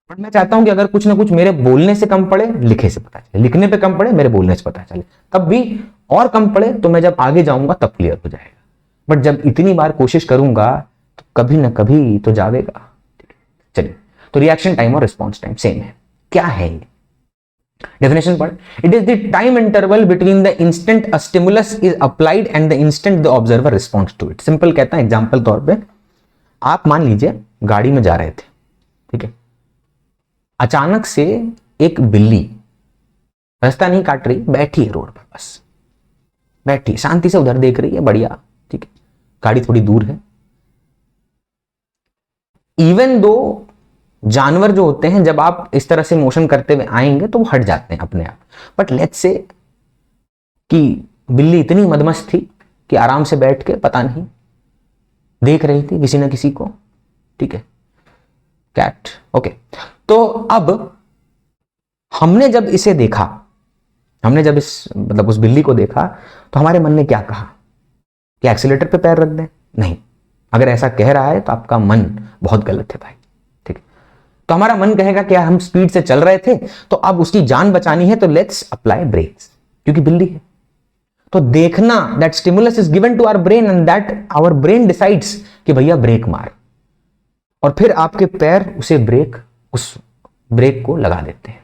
[SPEAKER 1] बट मैं चाहता हूं कि अगर कुछ ना कुछ मेरे बोलने से कम पड़े, लिखे से पता चले, लिखने पे कम पड़े, मेरे बोलने से पता चले, तब भी, और कम पड़े तो मैं जब आगे जाऊंगा तब क्लियर हो जाएगा। बट जब इतनी बार कोशिश करूंगा तो कभी ना कभी तो जावेगा। चलिए, तो रिएक्शन टाइम और रिस्पॉन्स टाइम सेम है। क्या है ये? डेफिनेशन पढ़। It is the time interval between the instant a stimulus is applied and the instant the observer responds to it. Simple कहता है, एग्जांपल तौर पे आप मान लीजिए गाड़ी में जा रहे थे, ठीक है, अचानक से एक बिल्ली रास्ता नहीं काट रही, बैठी है रोड पर, बस बैठी शांति से उधर देख रही है, बढ़िया, ठीक है, गाड़ी थोड़ी दूर है। इवन दो जानवर जो होते हैं, जब आप इस तरह से मोशन करते हुए आएंगे तो वो हट जाते हैं अपने आप, बट लेट्स से कि बिल्ली इतनी मदमस्त थी कि आराम से बैठ के पता नहीं देख रही थी किसी ना किसी को, ठीक है, कैट, ओके। तो अब हमने जब इसे देखा, हमने जब इस मतलब उस बिल्ली को देखा, तो हमारे मन ने क्या कहा कि एक्सीलेटर पे पैर रख दें? नहीं। अगर ऐसा कह रहा है तो आपका मन बहुत गलत है भाई, ठीक है। तो हमारा मन कहेगा कि हम स्पीड से चल रहे थे, तो अब उसकी जान बचानी है, तो लेट्स अप्लाई ब्रेक्स, क्योंकि बिल्ली है। तो देखना, that stimulus is given to our brain and that our brain decides कि भैया ब्रेक मार, और फिर आपके पैर उसे उस ब्रेक को लगा देते हैं।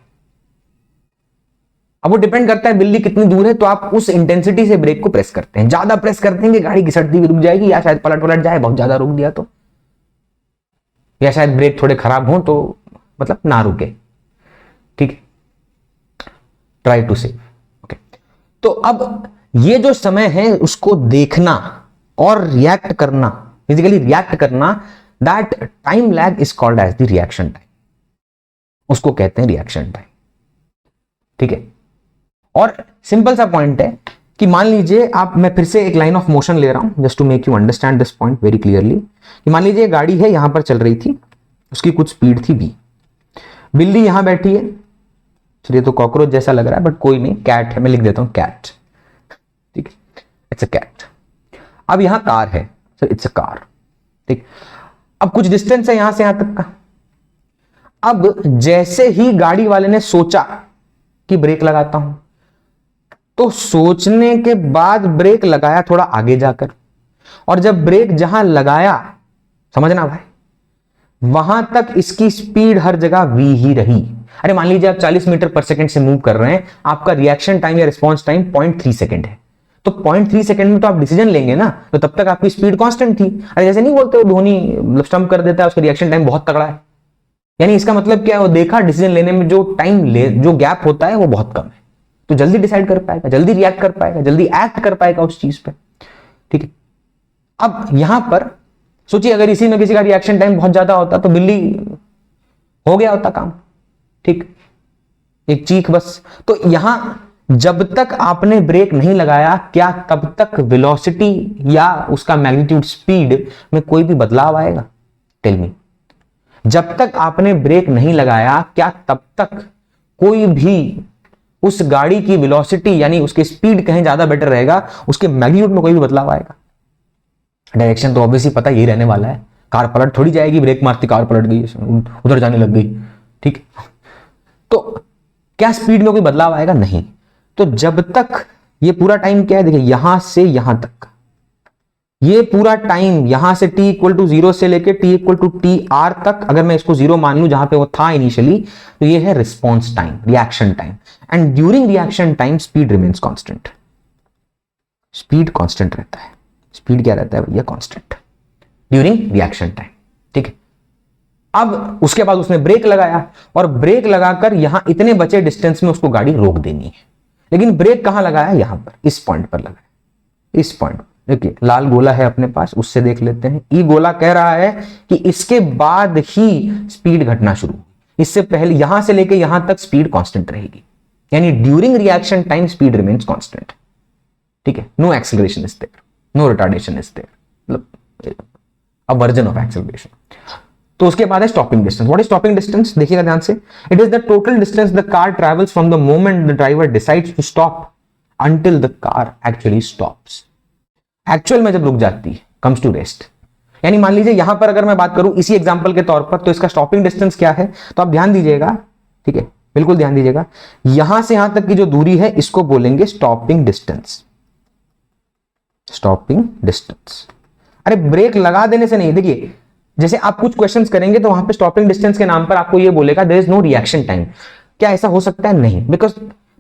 [SPEAKER 1] अब वो डिपेंड करता है बिल्ली कितनी दूर है, तो आप उस इंटेंसिटी से ब्रेक को प्रेस करते हैं। ज्यादा प्रेस करते हैं कि गाड़ी घिसटती हुई रुक जाएगी, या शायद पलट जाए, बहुत ज्यादा रोक दिया तो, या शायद ब्रेक थोड़े खराब हो तो मतलब ना रुके, ठीक है, ट्राई टू सेव, ओके। तो अब ये जो समय है उसको देखना और रिएक्ट करना, फिजिकली रिएक्ट करना, that time lag is called as the reaction time, उसको कहते हैं रिएक्शन टाइम, ठीक है। और सिंपल सा पॉइंट है कि मान लीजिए आप, मैं फिर से एक लाइन ऑफ मोशन ले रहा हूं just to make you understand this point very clearly, कि मान लीजिए गाड़ी है, यहां पर चल रही थी, उसकी कुछ स्पीड थी v, बिल्ली यहां बैठी है, चलिए तो कॉकरोच जैसा लग रहा है बट कोई नहीं, कैट है, मैं लिख देता हूं कैट, ठीक है, इट्स अ कैट। अब यहां कार है, सर इट्स अ कार, ठीक। अब कुछ डिस्टेंस है यहां से यहां तक का। अब जैसे ही गाड़ी वाले ने सोचा कि ब्रेक लगाता हूं, तो सोचने के बाद ब्रेक लगाया थोड़ा आगे जाकर, और जब ब्रेक जहां लगाया, समझना भाई, वहां तक इसकी स्पीड हर जगह v ही रही। अरे मान लीजिए आप 40 मीटर पर सेकंड से मूव कर रहे हैं, आपका रिएक्शन टाइम या रिस्पॉन्स टाइम 0.3 सेकंड है, तो 0.3 सेकंड में तो आप डिसीजन लेंगे ना, तो तब तक आपकी स्पीड कांस्टेंट थी। अरे जैसे नहीं बोलते धोनी स्टंप कर देता है, उसका रिएक्शन टाइम बहुत तगड़ा है, यानी इसका मतलब क्या है, वो देखा डिसीजन लेने में जो जो गैप होता है वो बहुत कम है, तो जल्दी डिसाइड कर पाएगा, जल्दी रिएक्ट कर पाएगा, जल्दी एक्ट कर पाएगा उस चीज पे, ठीक है। अब यहां पर सोचिए, अगर इसी में किसी का रिएक्शन टाइम बहुत ज्यादा होता तो बिल्ली हो गया होता काम, ठीक, एक चीख बस। तो यहां जब तक आपने ब्रेक नहीं लगाया, क्या तब तक वेलोसिटी या उसका मैग्नीट्यूड स्पीड में कोई भी बदलाव आएगा? Tell me. जब तक आपने ब्रेक नहीं लगाया, क्या तब तक कोई भी उस गाड़ी की वेलोसिटी यानी उसकी स्पीड कहीं ज्यादा बेटर रहेगा, उसके मैग्नीट्यूड में कोई भी बदलाव आएगा? डायरेक्शन तो ऑब्वियसली पता यही रहने वाला है, कार पलट थोड़ी जाएगी, ब्रेक मारती कार पलट गई, उधर जाने लग गई, ठीक। तो क्या स्पीड में कोई बदलाव आएगा? नहीं। तो जब तक ये पूरा टाइम क्या है, देखिए यहां से यहां तक, ये पूरा टाइम यहां से t इक्वल टू 0 से लेके t इक्वल टू TR तक, अगर मैं इसको 0 मान लूं जहां पे वो था इनिशियली, तो ये है response time, reaction time. And during reaction time speed remains constant, speed constant रहता है। स्पीड क्या रहता है भैया? कांस्टेंट ड्यूरिंग रिएक्शन टाइम, ठीक है। अब उसके बाद उसने ब्रेक लगाया, और ब्रेक लगाकर यहां इतने बचे डिस्टेंस में उसको गाड़ी रोक देनी है, लेकिन ब्रेक कहां लगाया? यहां पर, इस पॉइंट पर लगाया, इस पॉइंट। देखिए लाल गोला है अपने पास, उससे देख लेते हैं। ई गोला कह रहा है कि इसके बाद ही स्पीड घटना शुरू, इससे पहले यहां से लेके यहां तक स्पीड कांस्टेंट रहेगी, यानी during reaction time speed remains constant. ठीक है, no acceleration is there, no retardation is there, मतलब अ वर्जन ऑफ एक्सेलरेशन। तो उसके बाद है stopping distance. What is stopping distance, देखिएगा ध्यान से। It is the total distance the car travels from the moment the driver decides to stop until the car actually stops. Actual में जब रुक जाती है, कम्स टू रेस्ट। यानी मान लीजिए यहां पर अगर मैं बात करूं इसी एग्जांपल के तौर पर, तो इसका स्टॉपिंग डिस्टेंस क्या है, तो आप ध्यान दीजिएगा, ठीक है, बिल्कुल ध्यान दीजिएगा। यहां से यहां तक की जो दूरी है इसको बोलेंगे स्टॉपिंग डिस्टेंस। स्टॉपिंग डिस्टेंस, अरे ब्रेक लगा देने से नहीं, देखिए जैसे आप कुछ क्वेश्चंस करेंगे तो वहां पे स्टॉपिंग डिस्टेंस के नाम पर आपको ये बोलेगा there is no reaction time. क्या ऐसा हो सकता है? नहीं, because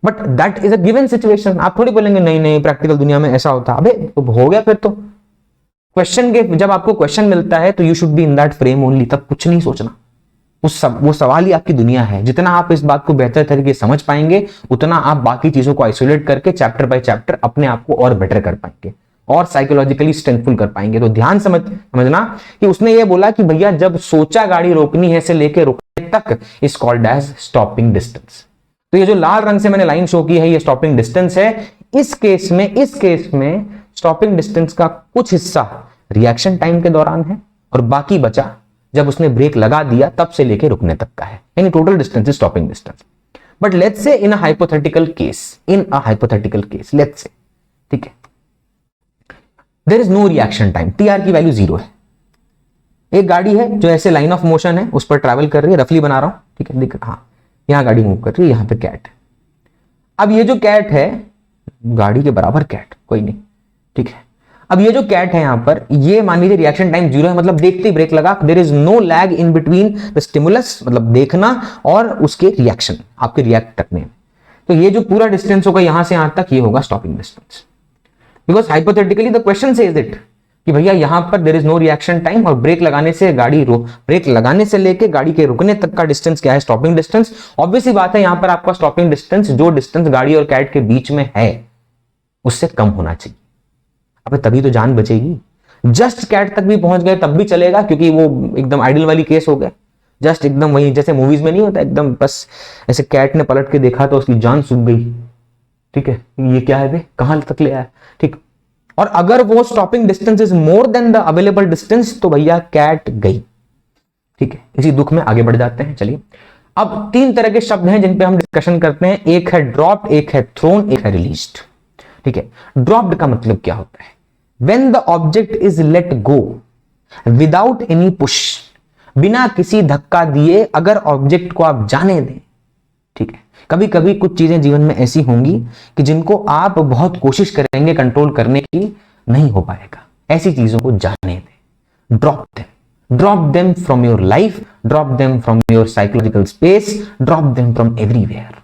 [SPEAKER 1] but that is a given situation. आप थोड़ी बोलेंगे नहीं नहीं प्रैक्टिकल दुनिया में ऐसा होता। अबे तो हो गया फिर तो क्वेश्चन के, जब आपको क्वेश्चन मिलता है तो you should be in that frame only, तब कुछ नहीं सोचना। वो सवाल ही आपकी दुनिया है। जितना आप इस बात को बेहतर तरीके से समझ पाएंगे उतना आप बाकी चीजों को आइसोलेट करके चैप्टर बाय चैप्टर अपने आप को और बेटर कर पाएंगे और साइकोलॉजिकली स्ट्रेंथफुल कर पाएंगे। तो ध्यान समझना कि उसने ये बोला कि भैया जब सोचा गाड़ी रोकनी है से लेके रुकने तक is called as stopping distance. तो ये जो लाल रंग से मैंने लाइन शो की है ये स्टॉपिंग डिस्टेंस है। इस केस में स्टॉपिंग डिस्टेंस का कुछ हिस्सा रिएक्शन टाइम के दौरान है और बाकी बचा जब उसने ब्रेक लगा दिया तब से लेके रुकने तक का है, यानी total distance is stopping distance. But let's say in a hypothetical case, let's say, ठीक है, there is no reaction time, TR की वैल्यू 0 है। एक गाड़ी है जो ऐसे लाइन ऑफ मोशन है उस पर ट्रैवल कर रही है, रफली बना रहा हूं, ठीक है, दिख, हाँ यहां गाड़ी मूव कर रही है, यहां पे कैट है। अब ये जो कैट है गाड़ी के बराबर कैट, कोई नहीं, ठीक है। अब ये जो कैट है यहां पर, ये मान लीजिए रिएक्शन टाइम 0 है, मतलब देखते ही ब्रेक लगा, there is no lag in between the stimulus, मतलब देखना और उसके रिएक्शन, आपके रिएक्ट करने में। तो ये जो पूरा डिस्टेंस होगा यहां से यहां तक, ये होगा stopping distance. Because hypothetically the question says it कि भैया यहां पर there is no reaction time और ब्रेक लगाने से लेके गाड़ी के रुकने तक का डिस्टेंस क्या है, स्टॉपिंग डिस्टेंस। ऑब्वियसली बात है यहां पर आपका स्टॉपिंग डिस्टेंस जो डिस्टेंस गाड़ी और कैट के बीच में है उससे कम होना चाहिए। अब तभी तो जान बचेगी। जस्ट कैट तक भी पहुंच गए तब भी चलेगा, क्योंकि वो एकदम आइडियल वाली केस हो गया, जस्ट एकदम वही जैसे मूवीज में नहीं होता, एकदम बस ऐसे कैट ने पलट के देखा तो उसकी जान सूख गई, ठीक है, ये क्या है बे, कहां तक ले आया, ठीक। और अगर वो stopping distance is more than the available distance तो भैया कैट गई, ठीक है। इसी दुख में आगे बढ़ जाते हैं। चलिए, अब 3 तरह के शब्द हैं जिन पे हम डिस्कशन करते हैं, एक है ड्रॉप्ड, एक है थ्रोन, एक है रिलीज्ड, ठीक है। ड्रॉप्ड का मतलब क्या होता है, when the object is let go without any push, बिना किसी धक्का दिए अगर ऑब्जेक्ट को आप जाने दें, ठीक है। कभी कभी कुछ चीजें जीवन में ऐसी होंगी कि जिनको आप बहुत कोशिश करेंगे कंट्रोल करने की, नहीं हो पाएगा, ऐसी चीजों को जाने दें। Drop them from your life, drop them from your psychological space, drop them from everywhere.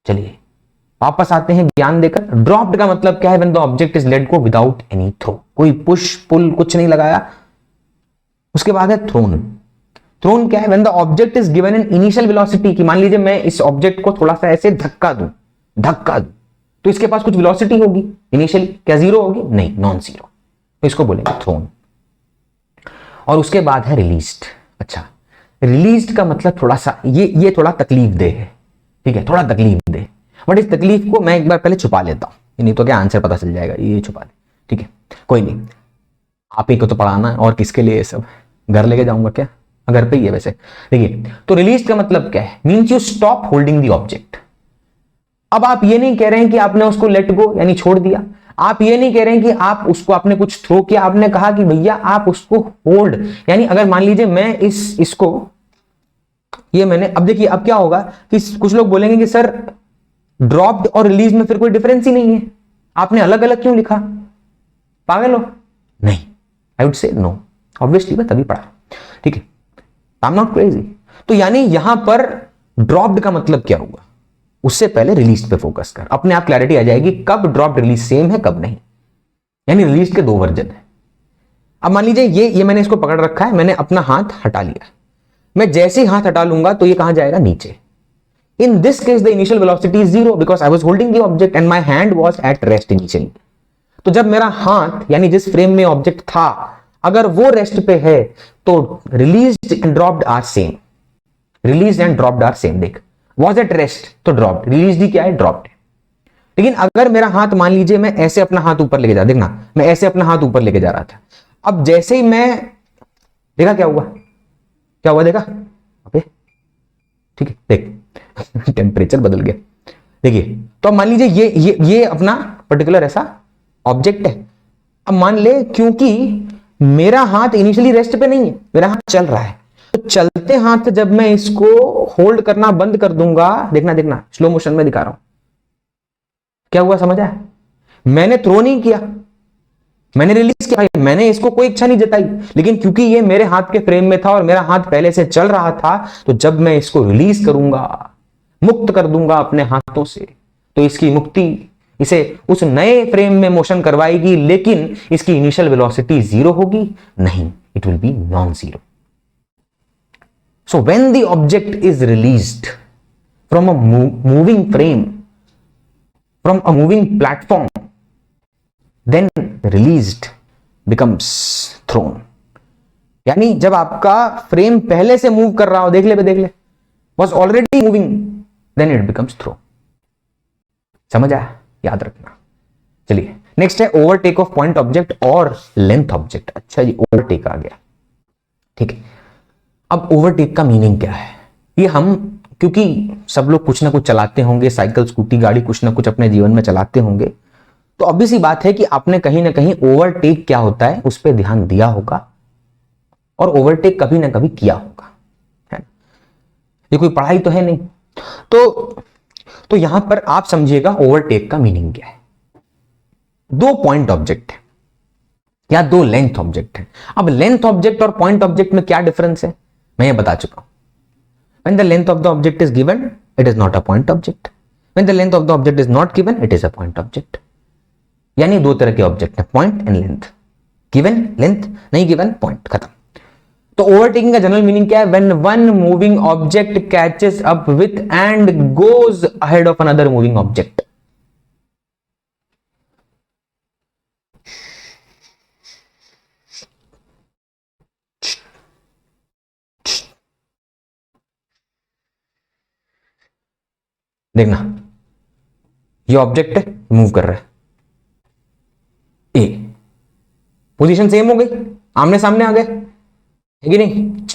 [SPEAKER 1] चलिए वापस आते हैं ज्ञान देकर। ड्रॉप्ड का मतलब क्या है, when the object is let go without any throw, कोई पुश पुल कुछ नहीं लगाया। उसके बाद है थ्रोन। थ्रोन क्या है, when the object is given an initial velocity, कि मान लीजिए मैं इस ऑब्जेक्ट को थोड़ा सा ऐसे धक्का दूं तो इसके पास कुछ वेलोसिटी होगी इनिशियली, क्या 0 होगी? नहीं, नॉन जीरो, तो इसको बोलेंगे थ्रोन। और उसके बाद है रिलीज्ड। अच्छा, रिलीज्ड का मतलब थोड़ा सा ये थोड़ा तकलीफ दे है, ठीक है, थोड़ा तकलीफ दे, बट इस तकलीफ को मैं एक बार पहले छुपा लेता हूं, नहीं तो क्या आंसर पता चल जाएगा, ये छुपा दे, ठीक है, कोई नहीं, आप ही को तो पढ़ाना है और किसके लिए ये सब, घर लेके जाऊंगा क्या, घर पे ही है वैसे। देखिए, तो रिलीज का मतलब क्या है, means you stop holding the object. अब आप ये नहीं कह रहे हैं कि आपने उसको लेट गो यानी छोड़ दिया, आप ये नहीं कह रहे हैं कि आप उसको आपने कुछ थ्रो किया, आपने कहा कि भैया आप उसको होल्ड, यानी अगर मान लीजिए मैं इसको ये मैंने, अब देखिए अब क्या होगा कि कुछ लोग बोलेंगे कि सर ड्रॉप्ड और रिलीज में फिर कोई डिफरेंस ही नहीं है, आपने अलग अलग क्यों लिखा, पागल हो? नहीं, I would say no, obviously मैं तभी पढ़ा, ठीक है, आई एम नॉट क्रेजी। तो यानी यहां पर ड्रॉप्ड का मतलब क्या हुआ, उससे पहले रिलीज पे फोकस कर, अपने आप क्लैरिटी आ जाएगी कब ड्रॉप्ड रिलीज सेम है कब नहीं, यानी रिलीज के 2 वर्जन है। अब मान लीजिए ये मैंने इसको पकड़ रखा है, मैंने अपना हाथ हटा लिया, मैं जैसे ही हाथ हटा लूंगा तो ये कहां जाएगा, नीचे। In this case, the initial velocity is 0 because I was holding the object and my hand was at rest initially. तो जब मेरा हाथ यानी जिस फ्रेम में ऑब्जेक्ट था अगर वो रेस्ट पे है तो released and dropped are same, release and dropped are same. देख, वॉज एट रेस्ट तो ड्रॉप्ड, रिलीज ही क्या है, ड्रॉप्ड है। लेकिन अगर मेरा हाथ मान लीजिए मैं ऐसे अपना हाथ ऊपर लेके जा, देखना मैं ऐसे अपना हाथ ऊपर लेके जा रहा था, अब जैसे ही मैं देखा क्या हुआ, क्या हुआ देखा, अबे ठीक है देख टेम्परेचर बदल गया। देखिए तो अब मान लीजिए ये अपना पर्टिकुलर ऐसा ऑब्जेक्ट है। अब मान ले क्योंकि मेरा हाथ इनिशियली रेस्ट पे नहीं है, मेरा हाथ चल रहा है, तो चलते हाथ जब मैं इसको होल्ड करना बंद कर दूंगा, देखना देखना स्लो मोशन में दिखा रहा हूं क्या हुआ, समझ आया? मैंने थ्रो नहीं किया, मैंने रिलीज किया, मैंने इसको कोई इच्छा नहीं जताई, लेकिन क्योंकि ये मेरे हाथ के फ्रेम में था और मेरा हाथ पहले से चल रहा था, तो जब मैं इसको रिलीज करूंगा, मुक्त कर दूंगा अपने हाथों से, तो इसकी मुक्ति इसे उस नए फ्रेम में मोशन करवाएगी, लेकिन इसकी इनिशियल वेलोसिटी जीरो होगी नहीं, it will be non zero. So when the object is released from a moving frame, from a moving platform, then released becomes thrown। यानी जब आपका फ्रेम पहले से मूव कर रहा हो, देख ले was already moving, then it becomes thrown। समझ आया? याद रखना। चलिए नेक्स्ट है ओवरटेक ऑफ पॉइंट ऑब्जेक्ट और लेंथ ऑब्जेक्ट। अच्छा जी, ओवरटेक आ गया, ठीक है। अब ओवरटेक का मीनिंग क्या है, ये हम क्योंकि सब लोग कुछ ना कुछ चलाते होंगे, साइकिल स्कूटी गाड़ी कुछ ना कुछ अपने जीवन में चलाते होंगे, तो ऑब्वियस सी बात है कि आपने कहीं ना कहीं ओवरटेक क्या होता है उस पर ध्यान दिया होगा और ओवरटेक कभी ना कभी किया होगा, है ना? ये कोई पढ़ाई तो है नहीं। तो यहां पर आप समझिएगा ओवरटेक का मीनिंग क्या है। दो पॉइंट ऑब्जेक्ट है या दो लेंथ ऑब्जेक्ट है। अब लेंथ ऑब्जेक्ट और पॉइंट ऑब्जेक्ट में क्या डिफरेंस है मैं ये बता चुका हूं। When the length of the object is given, it is not a point object. When the length of the object is not given, it is a point object। यानी दो तरह के ऑब्जेक्ट है, point and length. Given length, नहीं given point, खत्म। तो overtaking का general meaning क्या है? When one moving object catches up with and goes ahead of another moving object. देखना ये ऑब्जेक्ट है, मूव कर रहा है, ए पोजीशन सेम हो गई, आमने सामने आ गए, है कि नहीं?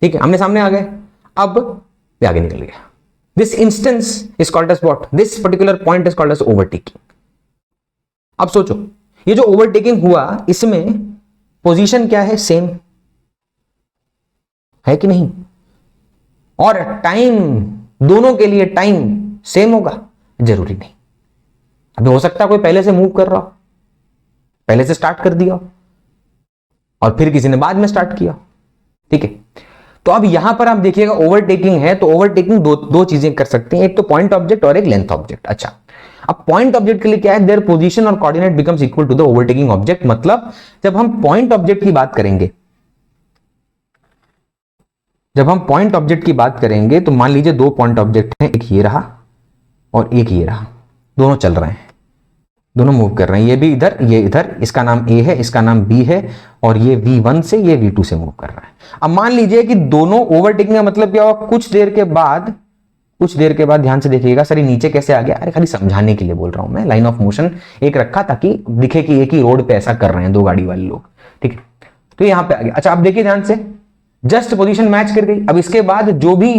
[SPEAKER 1] ठीक है, आमने सामने आ गए, अब ये आगे निकल गया। This instance is called as what? This particular point is called as overtaking. अब सोचो ये जो ओवरटेकिंग हुआ इसमें पोजीशन क्या है? सेम है कि नहीं? और टाइम, दोनों के लिए टाइम सेम होगा? जरूरी नहीं। अभी हो सकता है कोई पहले से मूव कर रहा हो, पहले से स्टार्ट कर दिया और फिर किसी ने बाद में स्टार्ट किया, ठीक है। तो अब यहां पर आप देखिएगा ओवरटेकिंग है, तो ओवरटेकिंग दो चीजें कर सकते हैं, एक तो पॉइंट ऑब्जेक्ट और एक लेंथ ऑब्जेक्ट। अच्छा, अब पॉइंट ऑब्जेक्ट के लिए क्या है? देयर पोजीशन और coordinate becomes equal to the overtaking object. मतलब जब हम पॉइंट ऑब्जेक्ट की बात करेंगे, जब हम पॉइंट ऑब्जेक्ट की बात करेंगे तो मान लीजिए दो पॉइंट ऑब्जेक्ट हैं, एक ये रहा और एक ये रहा, दोनों चल रहे हैं, दोनों मूव कर रहे हैं, ये भी इधर ये इधर, इसका नाम ए है इसका नाम बी है, और ये V1 से ये V2 से मूव कर रहा है। अब मान लीजिए कि दोनों ओवरटेकिंग का मतलब क्या हुआ? कुछ देर के बाद ध्यान से देखिएगा, सर ये नीचे कैसे आ गया? अरे खाली समझाने के लिए बोल रहा हूं मैं, लाइन ऑफ मोशन एक रखा ताकि दिखे कि एक ही रोड पे ऐसा कर रहे हैं दो गाड़ी वाले लोग, ठीक है। तो यहां पे आ गया। अच्छा अब देखिए ध्यान से, जस्ट पोजीशन मैच कर गई। अब इसके बाद जो भी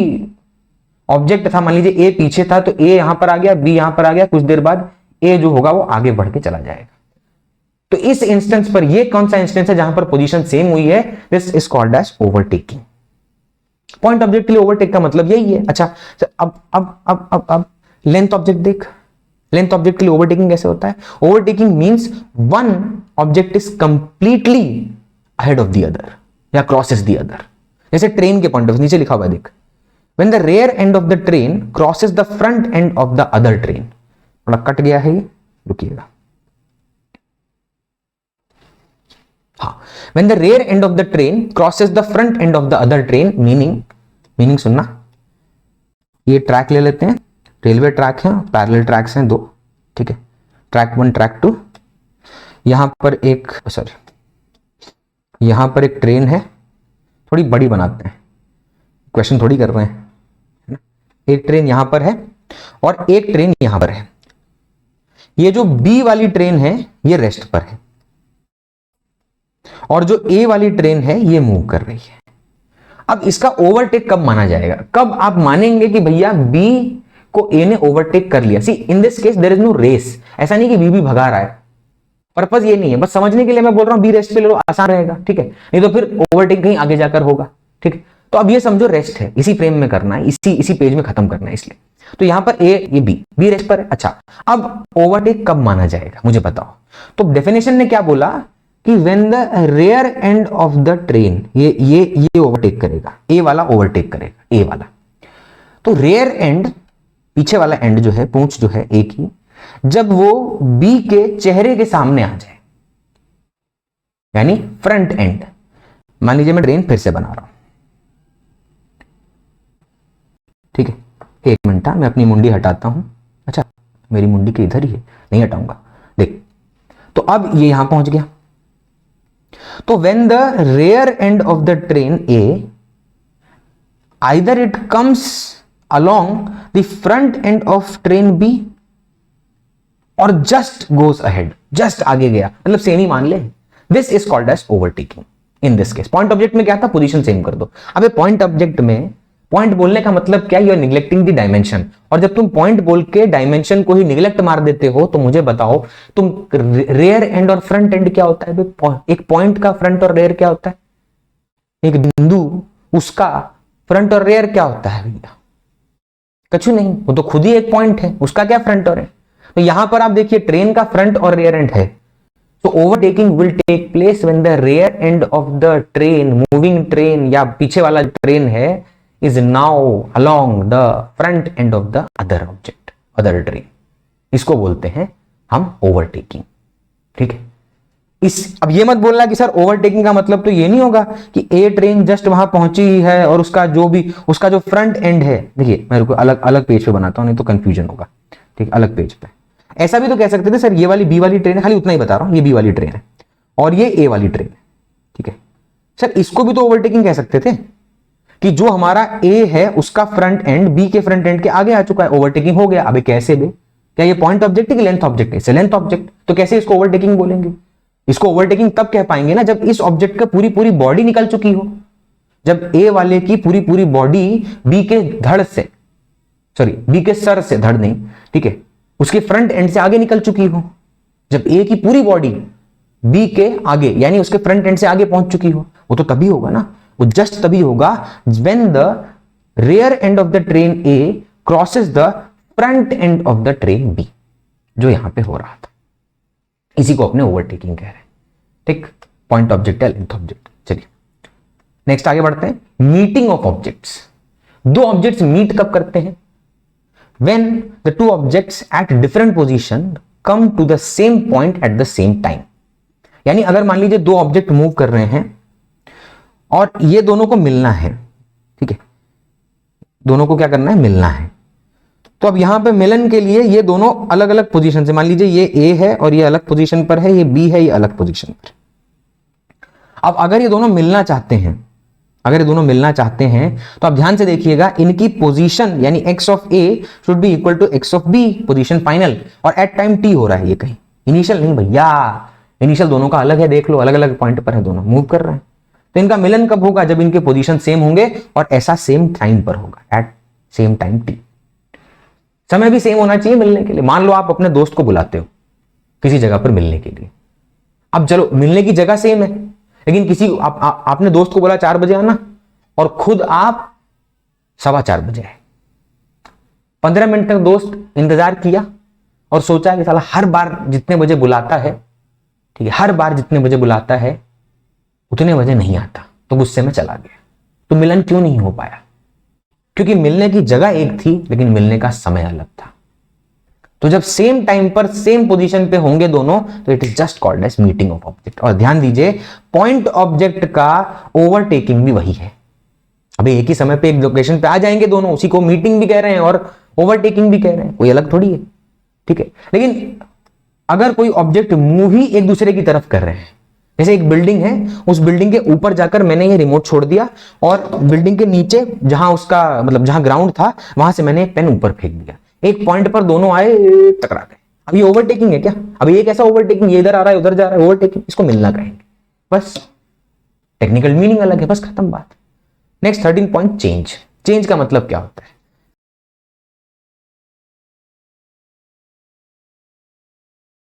[SPEAKER 1] ऑब्जेक्ट था, मान लीजिए ए पीछे था तो ए यहां पर आ गया, बी यहां पर आ गया, कुछ देर बाद ए जो होगा वो आगे बढ़ के चला जाएगा। तो इस इंस्टेंस पर, ये कौन सा इंस्टेंस है जहां पर पोजीशन सेम हुई है? This is called as overtaking. Point object के लिए ओवरटेक का मतलब यही है। अच्छा अब लेंथ ऑब्जेक्ट देख, लेंथ ऑब्जेक्ट के लिए ओवरटेकिंग कैसे होता है? Overtaking means one object is completely ahead of the other या क्रॉसेस द अदर। जैसे ट्रेन के पॉइंट ऑफ, नीचे लिखा हुआ है देख, when the rear end of the train crosses the front end of the other train। थोड़ा cut गया है ये, रुकिएगा। हाँ, when the rear end of the train crosses the front end of the other train, meaning सुनना। ये track ले लेते हैं, रेलवे ट्रैक है, पैरेलल ट्रैक्स हैं दो, ठीक है, ट्रैक 1 ट्रैक 2। यहां पर एक यहां पर एक ट्रेन है, थोड़ी बड़ी बनाते हैं, क्वेश्चन थोड़ी कर रहे हैं, है ना। एक ट्रेन यहां पर है और एक ट्रेन यहां पर है। ये जो बी वाली ट्रेन है ये रेस्ट पर है और जो ए वाली ट्रेन है ये मूव कर रही है। अब इसका ओवरटेक कब माना जाएगा? कब आप मानेंगे कि भैया बी को ए ने ओवरटेक कर लिया? See in this case there is no race. ऐसा नहीं कि बी भी भगा रहा है, पर्पस ये नहीं है, बस समझने के लिए मैं बोल रहा हूं बी रेस्ट पे ले लो, आसान रहेगा, ठीक है। नहीं तो फिर ओवरटेक कहीं आगे जाकर होगा, ठीक है। तो अब ये समझो रेस्ट है, इसी फ्रेम में करना है, इसी पेज में खत्म करना है, इसलिए तो यहां पर ए, ये बी रेस्ट पर है। अच्छा, अब ओवरटेक कब माना जाएगा मुझे बताओ। तो डेफिनेशन ने क्या बोला कि when the rear end of the train, ये ओवरटेक करेगा, ए वाला ओवरटेक करेगा, ए वाला। तो रेयर एंड, पीछे वाला एंड जो है, पूंछ जो है ए की, जब वो बी के चेहरे के सामने आ जाए, यानी फ्रंट एंड। मान लीजिए मैं ट्रेन फिर से बना रहा हूं, ठीक है। एक मिनट, मैं अपनी मुंडी हटाता हूं। अच्छा, मेरी मुंडी के इधर ही है, नहीं हटाऊंगा, देख। तो अब ये यहां पहुंच गया। तो when the rear end of the train A, either it comes along the front end of train B और जस्ट गोज अहेड, जस्ट आगे गया, मतलब सेम ही मान ले, this is called as overtaking. In this case point object में क्या था? पोजीशन सेम कर दो। अबे पॉइंट ऑब्जेक्ट में पॉइंट बोलने का मतलब क्या? You are neglecting the dimension. और जब तुम पॉइंट बोल के डायमेंशन को ही निग्लेक्ट मार देते हो, तो मुझे बताओ तुम रेयर एंड और फ्रंट एंड क्या होता है? एक पॉइंट का फ्रंट और रेयर क्या होता है? एक बिंदु, उसका फ्रंट और रेयर क्या होता है भैया? कछु नहीं, वो तो खुद ही एक पॉइंट है, उसका क्या फ्रंट और है? तो यहां पर आप देखिए ट्रेन का फ्रंट और रेयर एंड है। तो overtaking will take place when the rear end of the train, moving train या पीछे वाला ट्रेन है, is now along the front end of the other object, other train। इसको बोलते हैं हम ओवरटेकिंग, ठीक है। अब ये मत बोलना कि सर ओवरटेकिंग का मतलब तो ये नहीं होगा कि ए ट्रेन जस्ट वहां पहुंची है और उसका जो फ्रंट एंड है, देखिए मैं रुको अलग अलग पेज पे बनाता हूं, नहीं तो कंफ्यूजन होगा, ठीक, अलग पेज पे। ऐसा भी तो कह सकते थे सर ये वाली बी वाली ट्रेन है, खाली उतना ही बता रहा हूं, ये बी वाली ट्रेन है और ये ए वाली ट्रेन है, ठीक है। सर इसको भी तो ओवरटेकिंग कह सकते थे कि जो हमारा ए है उसका फ्रंट एंड बी के फ्रंट एंड के आगे आ चुका है, ओवरटेकिंग हो गया। अबे कैसे बे? क्या ये पॉइंट ऑब्जेक्ट है कि लेंथ ऑब्जेक्ट है? लेंथ ऑब्जेक्ट, तो कैसे इसको ओवरटेकिंग बोलेंगे? इसको ओवरटेकिंग तब कह पाएंगे ना जब इस ऑब्जेक्ट का पूरी बॉडी निकल चुकी हो, जब ए वाले की पूरी बॉडी बी के धड़ से, सॉरी बी के सर से, धड़ नहीं, ठीक है, उसके फ्रंट एंड से आगे निकल चुकी हो। जब ए की पूरी बॉडी बी के आगे यानी उसके फ्रंट एंड से आगे पहुंच चुकी हो, वो तो तभी होगा ना, वो जस्ट तभी होगा when the rear end of the train A crosses the front end of the train B, जो यहां पे हो रहा था। इसी को अपने ओवरटेकिंग कह रहे हैं, ठीक। पॉइंट ऑब्जेक्ट है, लेंथ ऑब्जेक्ट। चलिए नेक्स्ट आगे बढ़ते हैं। Meeting of objects. दो ऑब्जेक्ट्स मीट कब करते हैं? when the two objects at different position come to the same point at the same time। यानी अगर मान लीजिए दो ऑब्जेक्ट मूव कर रहे हैं और ये दोनों को मिलना है, ठीक है, दोनों को क्या करना है? मिलना है। तो अब यहां पे मिलन के लिए ये दोनों अलग अलग पोजीशन से, मान लीजिए ये ए है और ये अलग पोजीशन पर है, ये बी है, ये अलग पोजीशन पर। अब अगर ये दोनों मिलना चाहते हैं, तो आप ध्यान से देखिएगा, इनकी पोजीशन यानी X of A should be equal to X of B, position final, और एट टाइम टी हो रहा है ये, कहीं इनिशियल नहीं भैया, इनिशियल दोनों का अलग है, देख लो अलग अलग पॉइंट पर है, दोनों मूव कर रहे हैं। तो इनका मिलन कब होगा? जब इनके पोजीशन सेम होंगे और ऐसा सेम टाइम पर होगा, एट सेम टाइम टी। समय भी सेम होना चाहिए मिलने के लिए। मान लो आप अपने दोस्त को बुलाते हो किसी जगह पर मिलने के लिए, अब चलो मिलने की जगह सेम है, लेकिन किसी आपने दोस्त को बोला 4 बजे आना और खुद आप 4:15 बजे आए। 15 मिनट तक दोस्त इंतजार किया और सोचा कि साला हर बार जितने बजे बुलाता है, ठीक है, हर बार जितने बजे बुलाता है उतने बजे नहीं आता, तो गुस्से में चला गया। तो मिलन क्यों नहीं हो पाया? क्योंकि मिलने की जगह एक थी लेकिन मिलने का समय अलग था। तो जब सेम टाइम पर सेम पोजीशन पे होंगे दोनों, तो it is just called as meeting of object. और ध्यान दीजिए पॉइंट ऑब्जेक्ट का ओवरटेकिंग भी वही है। अभी एक ही समय पे एक लोकेशन पे आ जाएंगे दोनों, उसी को मीटिंग भी कह रहे हैं और ओवरटेकिंग भी कह रहे हैं, कोई अलग थोड़ी है, ठीक है। लेकिन अगर कोई ऑब्जेक्ट मूव ही एक दूसरे की तरफ कर रहे हैं, जैसे एक बिल्डिंग है, उस बिल्डिंग के ऊपर जाकर मैंने ये रिमोट छोड़ दिया और बिल्डिंग के नीचे जहां उसका मतलब जहां ग्राउंड था वहां से मैंने पेन ऊपर फेंक दिया, एक पॉइंट पर दोनों आए, टकरा गए। अब ये ओवरटेकिंग है क्या? अब ये कैसा ओवरटेकिंग, ये इधर आ रहा है उधर जा रहा है, ओवरटेकिंग, इसको मिलना कहेंगे। बस टेक्निकल मीनिंग अलग है, बस खत्म बात। Next 13 point, change. चेंज का मतलब क्या होता है?